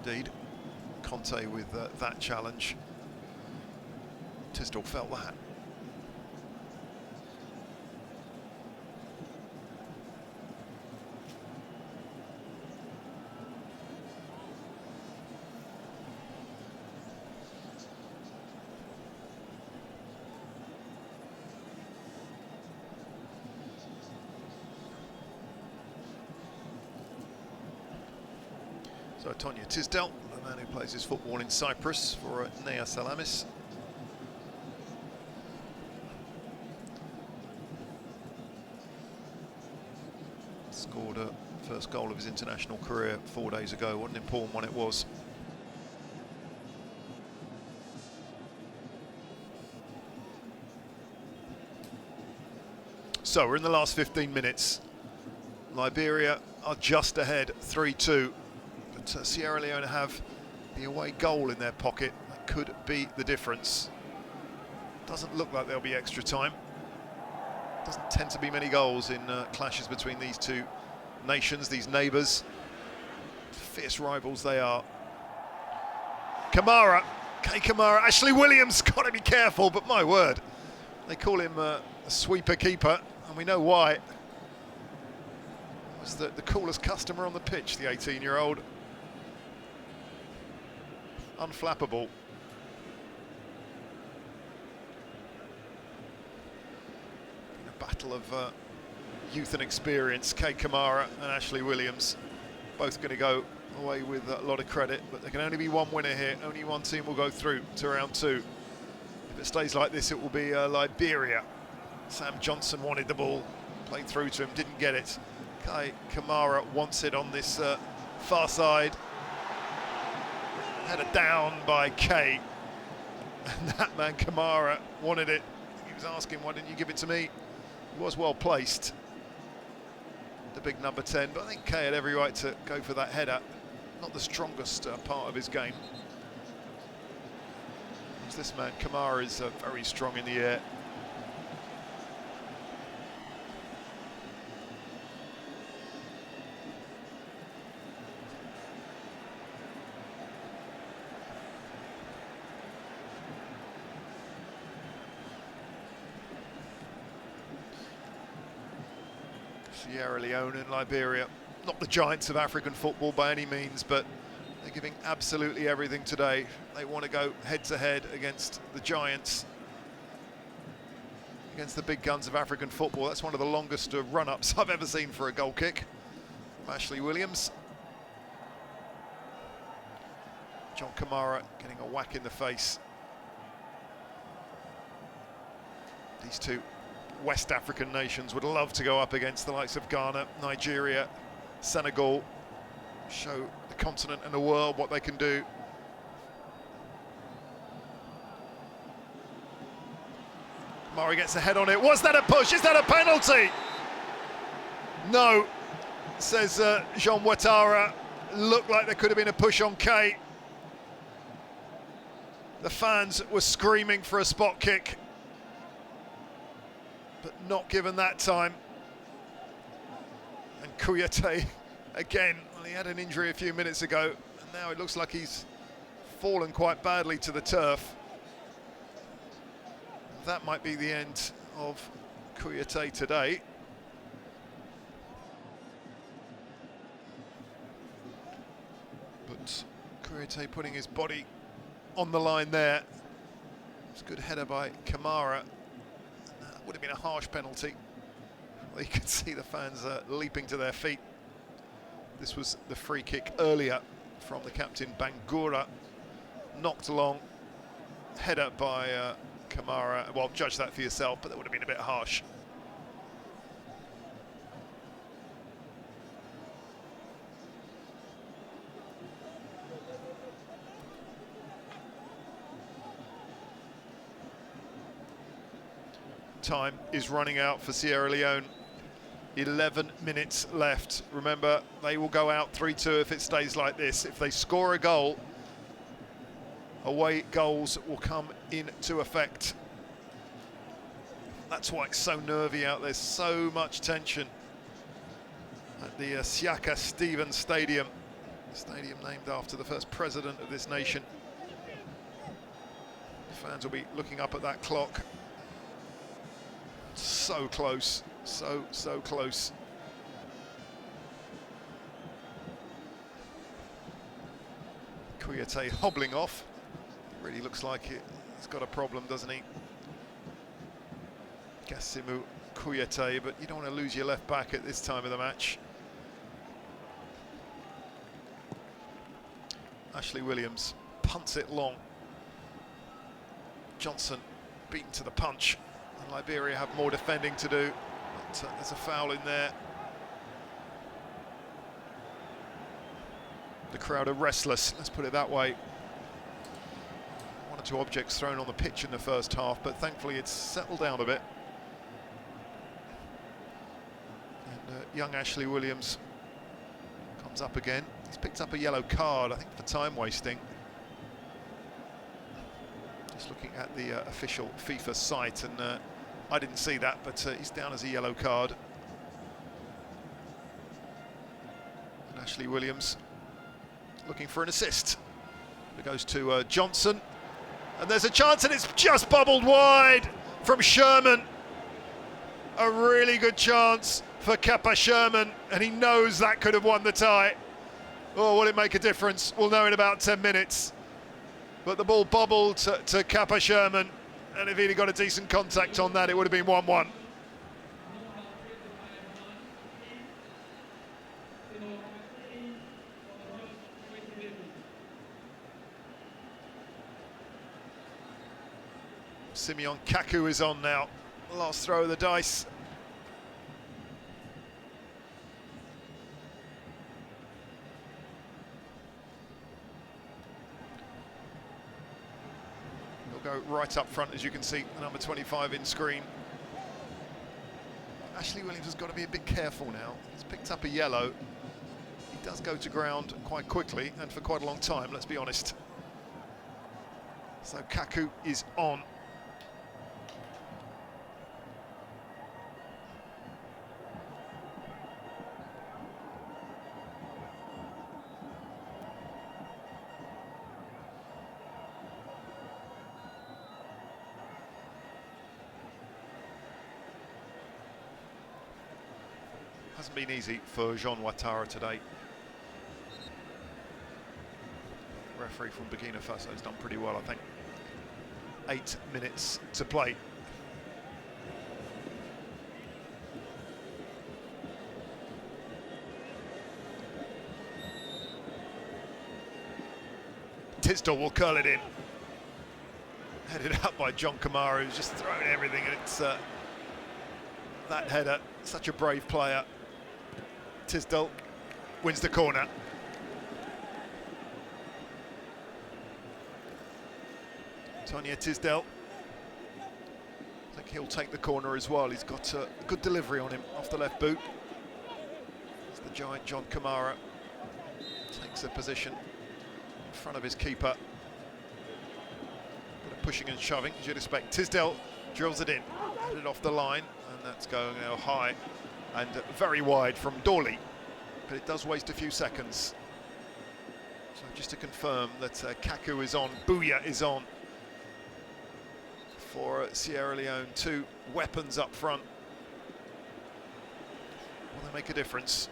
Indeed, Conte with that challenge. Tisdall felt that. So Tonya Tisdall, the man who plays his football in Cyprus for Nea Salamis. Scored a first goal of his international career 4 days ago. What an important one it was. So we're in the last 15 minutes. Liberia are just ahead, 3-2. But Sierra Leone have the away goal in their pocket. That could be the difference. Doesn't look like there'll be extra time. Doesn't tend to be many goals in clashes between these two nations, these neighbours. Fierce rivals they are. Kamara, Kay Kamara, Ashley Williams, got to be careful, but my word. They call him a sweeper keeper, and we know why. It was the coolest customer on the pitch, the 18-year-old. Unflappable. Battle of youth and experience. Kay Kamara and Ashley Williams both going to go away with a lot of credit, but there can only be one winner here. Only one team will go through to round two. If it stays like this, it will be Liberia. Sam Johnson wanted the ball, played through to him, didn't get it. Kay Kamara wants it on this far side. Header down by Kay. And that man Kamara wanted it. He was asking, why didn't you give it to me? He was well placed, the big number 10, but I think Kay had every right to go for that header. Not the strongest part of his game. This man Kamara is very strong in the air. Sierra Leone and Liberia, not the giants of African football by any means, but they're giving absolutely everything today. They want to go head-to-head against the giants, against the big guns of African football. That's one of the longest run-ups I've ever seen for a goal kick from Ashley Williams. John Kamara getting a whack in the face. These two West African nations would love to go up against the likes of Ghana, Nigeria, Senegal, show the continent and the world what they can do. Kamara gets a head on it. Was that a push? Is that a penalty? No, says Jean Ouattara. Looked like there could have been a push on Kay. The fans were screaming for a spot kick, but not given that time. And Kouyaté again, well, he had an injury a few minutes ago, and now it looks like he's fallen quite badly to the turf. That might be the end of Kouyaté today. But Kouyaté putting his body on the line there. It's a good header by Kamara. That would have been a harsh penalty. Well, you could see the fans leaping to their feet. This was the free kick earlier from the captain Bangura. Knocked along, header by Kamara. Well, judge that for yourself, but that would have been a bit harsh. Time is running out for Sierra Leone. 11 minutes left. Remember, they will go out 3-2 if it stays like this. If they score a goal, away goals will come into effect. That's why it's so nervy out there. So much tension at the Siaka Stevens Stadium. Stadium named after the first president of this nation. The fans will be looking up at that clock. So close, so close. Kouyaté hobbling off. Really looks like he's got a problem, doesn't he? Gassimu Kouyaté, but you don't want to lose your left back at this time of the match. Ashley Williams punts it long. Johnson beaten to the punch. And Liberia have more defending to do, but there's a foul in there. The crowd are restless, let's put it that way. One or two objects thrown on the pitch in the first half, but thankfully it's settled down a bit. And young Ashley Williams comes up again. He's picked up a yellow card, I think, for time wasting. Just looking at the official FIFA site, and I didn't see that, but he's down as a yellow card. And Ashley Williams looking for an assist. It goes to Johnson, and there's a chance, and it's just bubbled wide from Sherman. A really good chance for Kappa Sherman, and he knows that could have won the tie. Oh, will it make a difference? We'll know in about 10 minutes. But the ball bobbled to Kappa Sherman, and if he'd have got a decent contact on that, it would have been 1-1. Simeon Kaku is on now. Last throw of the dice. Go right up front, as you can see, the number 25 in screen. Ashley Williams has got to be a bit careful now. He's picked up a yellow. He does go to ground quite quickly and for quite a long time, let's be honest. So Kaku is on. Hasn't been easy for Jean Ouattara today. The referee from Burkina Faso has done pretty well, I think. 8 minutes to play. Tisdall will curl it in. Headed out by John Kamara, who's just throwing everything, and it's that header. Such a brave player. Tisdall wins the corner. Tonya Tisdall. I think he'll take the corner as well. He's got a good delivery on him off the left boot. It's the giant John Kamara. Takes a position in front of his keeper. Bit of pushing and shoving, as you'd expect. Tisdall drills it in, headed off the line, and that's going now high and very wide from Dorley. But it does waste a few seconds. So just to confirm that Kaku is on, Bouya is on for Sierra Leone. 2 weapons up front. Will they make a difference?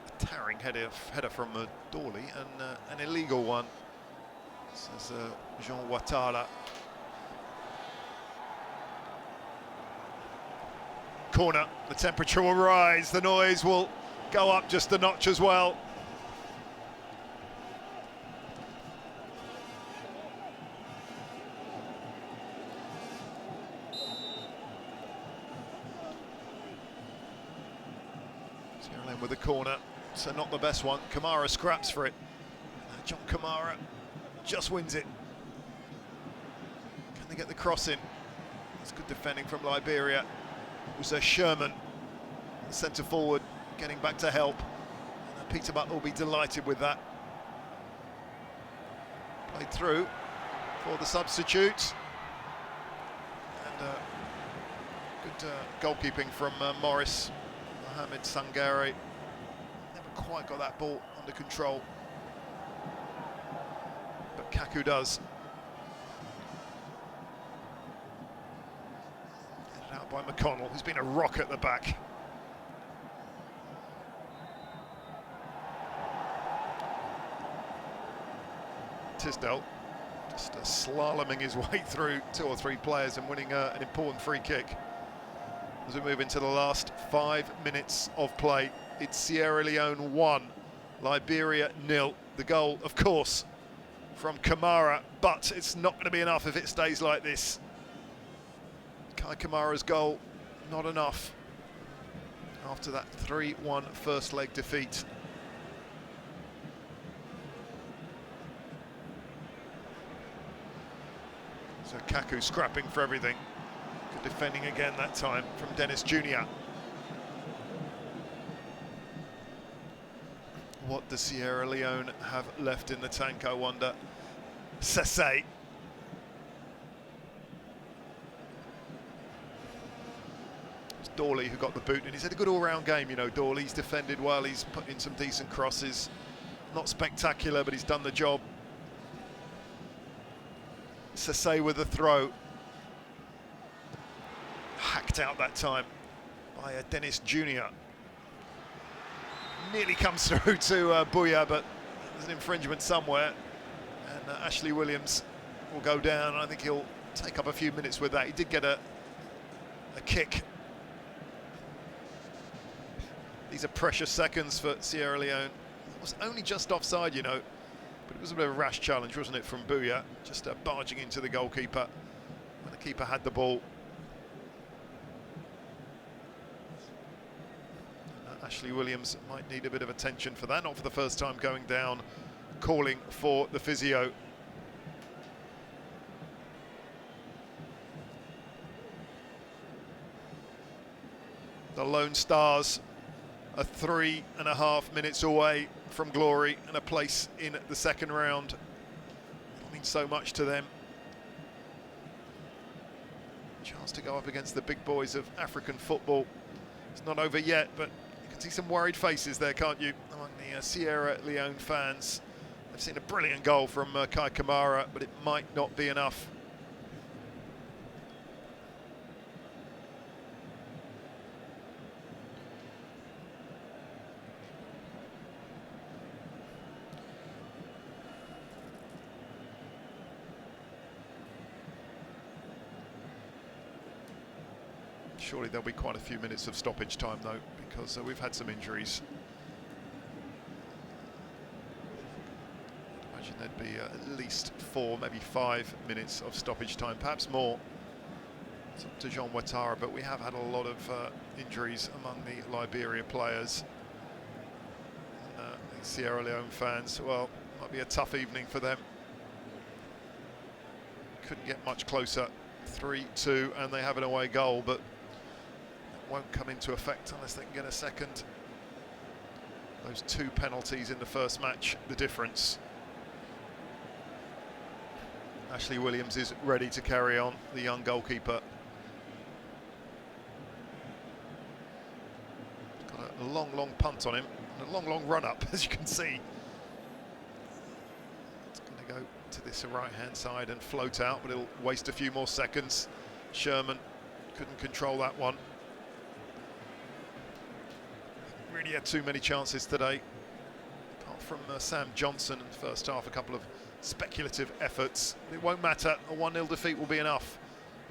A towering header from Dorley, and an illegal one. Says Jean Ouattara. Corner, the temperature will rise, the noise will go up just a notch as well. Sierra Leone with the corner, so not the best one. Kamara scraps for it. John Kamara just wins it. Can they get the cross in? It's good defending from Liberia. It was Sherman, the centre forward, getting back to help. And Peter Butler will be delighted with that. Played through for the substitutes. And good goalkeeping from Morris, Mohamed Sangare. Never quite got that ball under control. But Kaku does. Headed out by McConnell, who's been a rock at the back. Tisdall just slaloming his way through 2 or 3 players and winning an important free kick. As we move into the last 5 minutes of play, it's Sierra Leone 1, Liberia 0. The goal, of course, from Kamara, but it's not going to be enough if it stays like this. Kai Kamara's goal, not enough after that 3-1 first leg defeat. So Kaku scrapping for everything. Good defending again that time from Dennis Jr. What does Sierra Leone have left in the tank, I wonder? Sese. It's Dorley who got the boot, and he's had a good all-round game, you know, Dorley. He's defended well, he's put in some decent crosses. Not spectacular, but he's done the job. Sese with a throw. Hacked out that time by Dennis Jr. Nearly comes through to Bouya, but there's an infringement somewhere. And Ashley Williams will go down, and I think he'll take up a few minutes with that. He did get a kick. These are precious seconds for Sierra Leone. It was only just offside, you know, but it was a bit of a rash challenge, wasn't it, from Bouya? Just barging into the goalkeeper when the keeper had the ball. Ashley Williams might need a bit of attention for that, not for the first time going down, calling for the physio. The Lone Stars are 3.5 minutes away from glory and a place in the second round. It means so much to them. Chance to go up against the big boys of African football. It's not over yet, but you can see some worried faces there, can't you, among the Sierra Leone fans. They've seen a brilliant goal from Kai Kamara, but it might not be enough. Surely there'll be quite a few minutes of stoppage time though, because we've had some injuries. I imagine there'd be at least 4, maybe 5 minutes of stoppage time, perhaps more. It's up to Jean Ouattara, but we have had a lot of injuries among the Liberia players. And, the Sierra Leone fans, well, might be a tough evening for them. Couldn't get much closer. 3-2, and they have an away goal, but it won't come into effect unless they can get a second. Those 2 penalties in the first match, the difference. Ashley Williams is ready to carry on, the young goalkeeper. Got a long punt on him, and a long run-up, as you can see. It's going to go to this right-hand side and float out, but it'll waste a few more seconds. Sherman couldn't control that one. Really had too many chances today. Apart from Sam Johnson in the first half, a couple of speculative efforts. It won't matter, a 1-0 defeat will be enough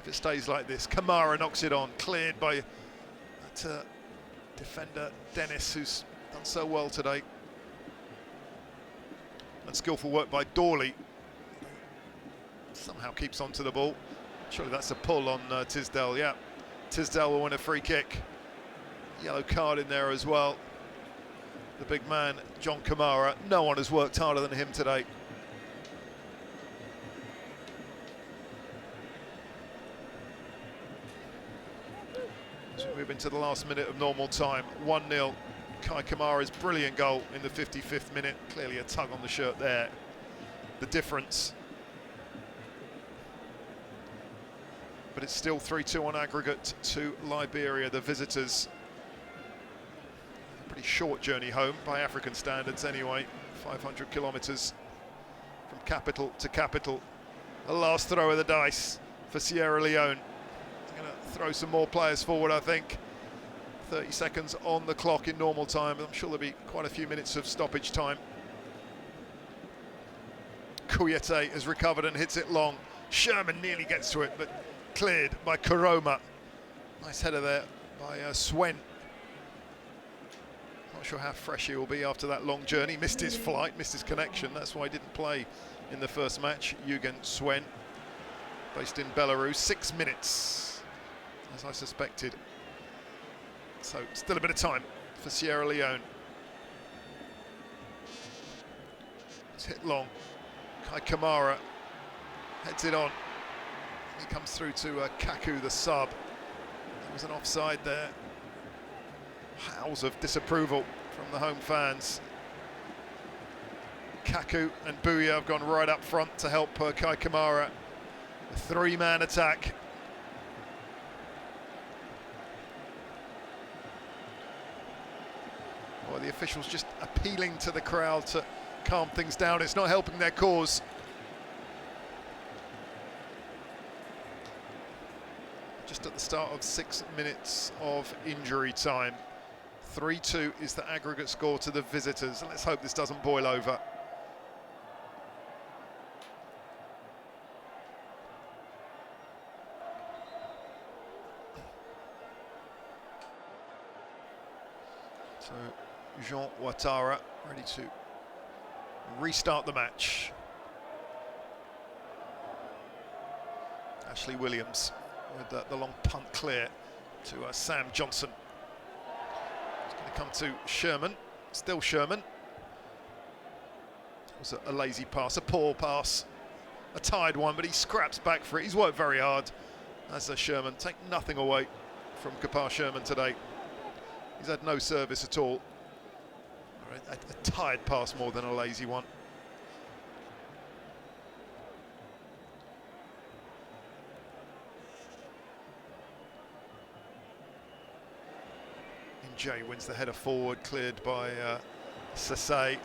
if it stays like this. Kamara knocks it on, cleared by that defender Dennis, who's done so well today. And skillful work by Dawley. Somehow keeps onto the ball. Surely that's a pull on Tisdale. Yeah, Tisdale will win a free kick. Yellow card in there as well. The big man, John Kamara. No one has worked harder than him today. As we move into the last minute of normal time, 1-0. Kai Kamara's brilliant goal in the 55th minute. Clearly a tug on the shirt there. The difference. But it's still 3-2 on aggregate to Liberia, the visitors. A pretty short journey home, by African standards anyway. 500 kilometres from capital to capital. The last throw of the dice for Sierra Leone. They're going to throw some more players forward, I think. 30 seconds on the clock in normal time. I'm sure there'll be quite a few minutes of stoppage time. Kouyaté has recovered and hits it long. Sherman nearly gets to it, but cleared by Karoma. Nice header there by Swen. Not sure how fresh he will be after that long journey. Missed his flight, missed his connection. That's why he didn't play in the first match. Eugen Swen, based in Belarus. 6 minutes, as I suspected. So still a bit of time for Sierra Leone. It's hit long. Kai Kamara heads it on. He comes through to Kaku, the sub. There was an offside there. Howls of disapproval from the home fans. Kaku and Bouya have gone right up front to help Kai Kamara. A 3-man attack. Well, the officials just appealing to the crowd to calm things down. It's not helping their cause. Just at the start of 6 minutes of injury time. 3-2 is the aggregate score to the visitors. Let's hope this doesn't boil over. So Jean Ouattara ready to restart the match. Ashley Williams with the long punt clear to Sam Johnson. It's going to come to Sherman, still Sherman. It was a lazy pass, a poor pass, a tired one, but he scraps back for it. He's worked very hard, as Sherman. Take nothing away from Kapar Sherman today. He's had no service at all. A tired pass more than a lazy one. Jay wins the header forward, cleared by Sase.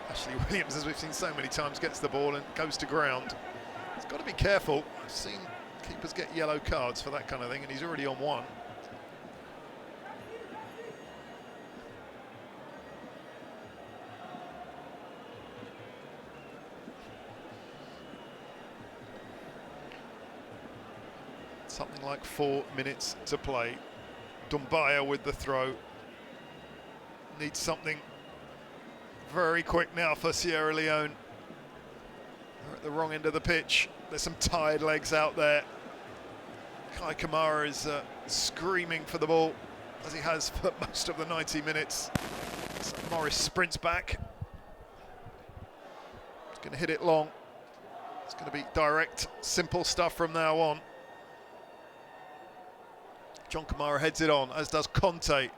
Ashley Williams, as we've seen so many times, gets the ball and goes to ground. He's got to be careful. I've seen keepers get yellow cards for that kind of thing, and he's already on one. Something like 4 minutes to play. Dumbaya with the throw. Needs something very quick now for Sierra Leone. They're at the wrong end of the pitch. There's some tired legs out there. Kai Kamara is screaming for the ball, as he has for most of the 90 minutes. So Morris sprints back. He's going to hit it long. It's going to be direct, simple stuff from now on. John Kamara heads it on, as does Conte.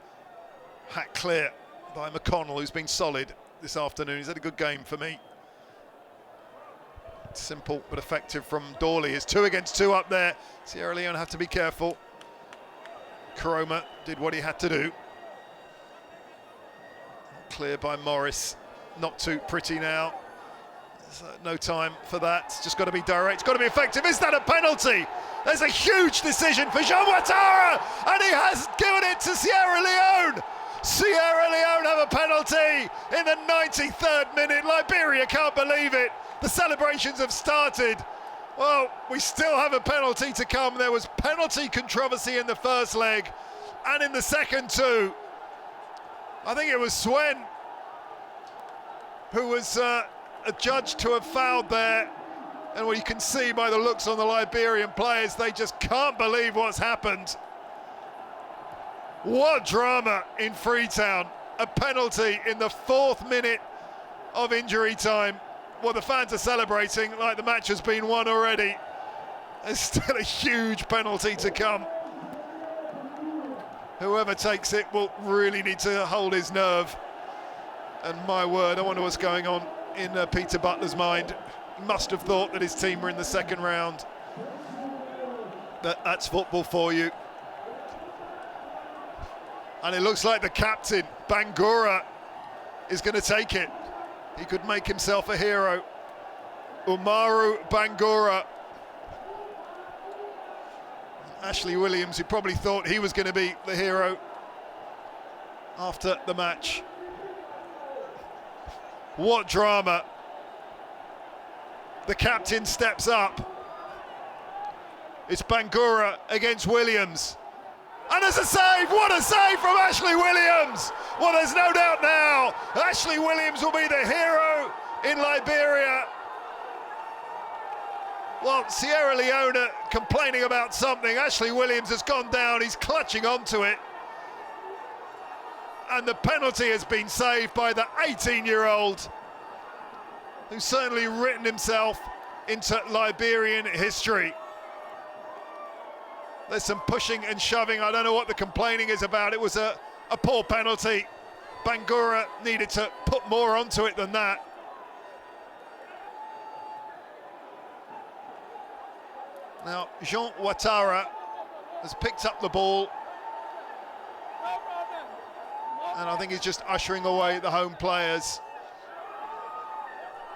Hack clear by McConnell, who's been solid this afternoon. He's had a good game for me. Simple but effective from Dawley. It's 2 against 2 up there. Sierra Leone have to be careful. Koroma did what he had to do. Clear by Morris. Not too pretty now. There's no time for that. It's just got to be direct. It's got to be effective. Is that a penalty? There's a huge decision for Jean Ouattara, and he has given it to Sierra Leone. Sierra Leone have a penalty in the 93rd minute. Liberia can't believe it. The celebrations have started. Well, we still have a penalty to come. There was penalty controversy in the first leg and in the second too. I think it was Swen who was adjudged to have fouled there. And what you can see by the looks on the Liberian players, they just can't believe what's happened. What drama in Freetown. A penalty in the 4th minute of injury time. Well, the fans are celebrating like the match has been won already. There's still a huge penalty to come. Whoever takes it will really need to hold his nerve. And my word, I wonder what's going on in Peter Butler's mind. He must have thought that his team were in the second round. That's football for you. And it looks like the captain, Bangura, is going to take it. He could make himself a hero. Umaru Bangura. Ashley Williams, who probably thought he was going to be the hero after the match. What drama. The captain steps up. It's Bangura against Williams. And there's a save! What a save from Ashley Williams! Well, there's no doubt now, Ashley Williams will be the hero in Liberia. Well, Sierra Leone are complaining about something. Ashley Williams has gone down, he's clutching onto it. And the penalty has been saved by the 18-year-old, who's certainly written himself into Liberian history. There's some pushing and shoving. I don't know what the complaining is about. It was a poor penalty. Bangura needed to put more onto it than that. Now, Jean Ouattara has picked up the ball. And I think he's just ushering away the home players.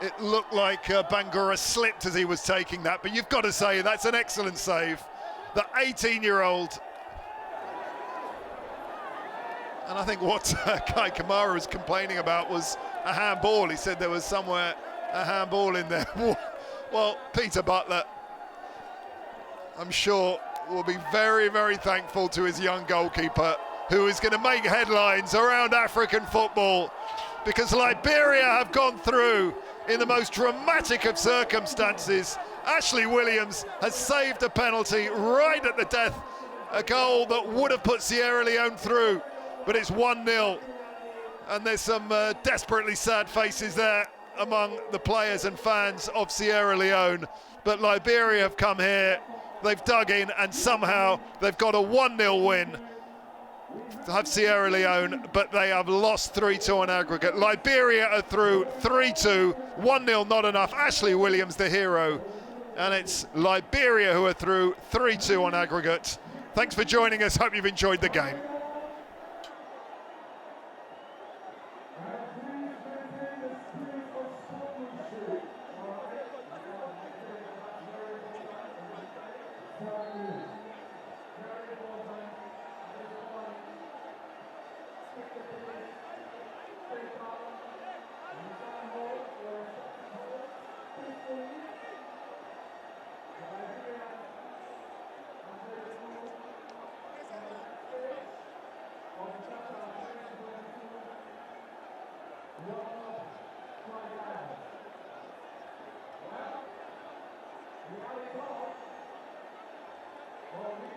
It looked like Bangura slipped as he was taking that, but you've got to say that's an excellent save. The 18-year-old. And I think what Kai Kamara was complaining about was a handball. He said there was somewhere a handball in there. Well, Peter Butler, I'm sure, will be very, very thankful to his young goalkeeper, who is going to make headlines around African football, because Liberia have gone through in the most dramatic of circumstances. Ashley Williams has saved a penalty right at the death, a goal that would have put Sierra Leone through, but it's 1-0. And there's some desperately sad faces there among the players and fans of Sierra Leone. But Liberia have come here, they've dug in, and somehow they've got a 1-0 win to have Sierra Leone, but they have lost 3-2 on aggregate. Liberia are through 3-2, 1-0 not enough. Ashley Williams the hero, and it's Liberia who are through 3-2 on aggregate. Thanks for joining us, hope you've enjoyed the game. Here we go. Oh,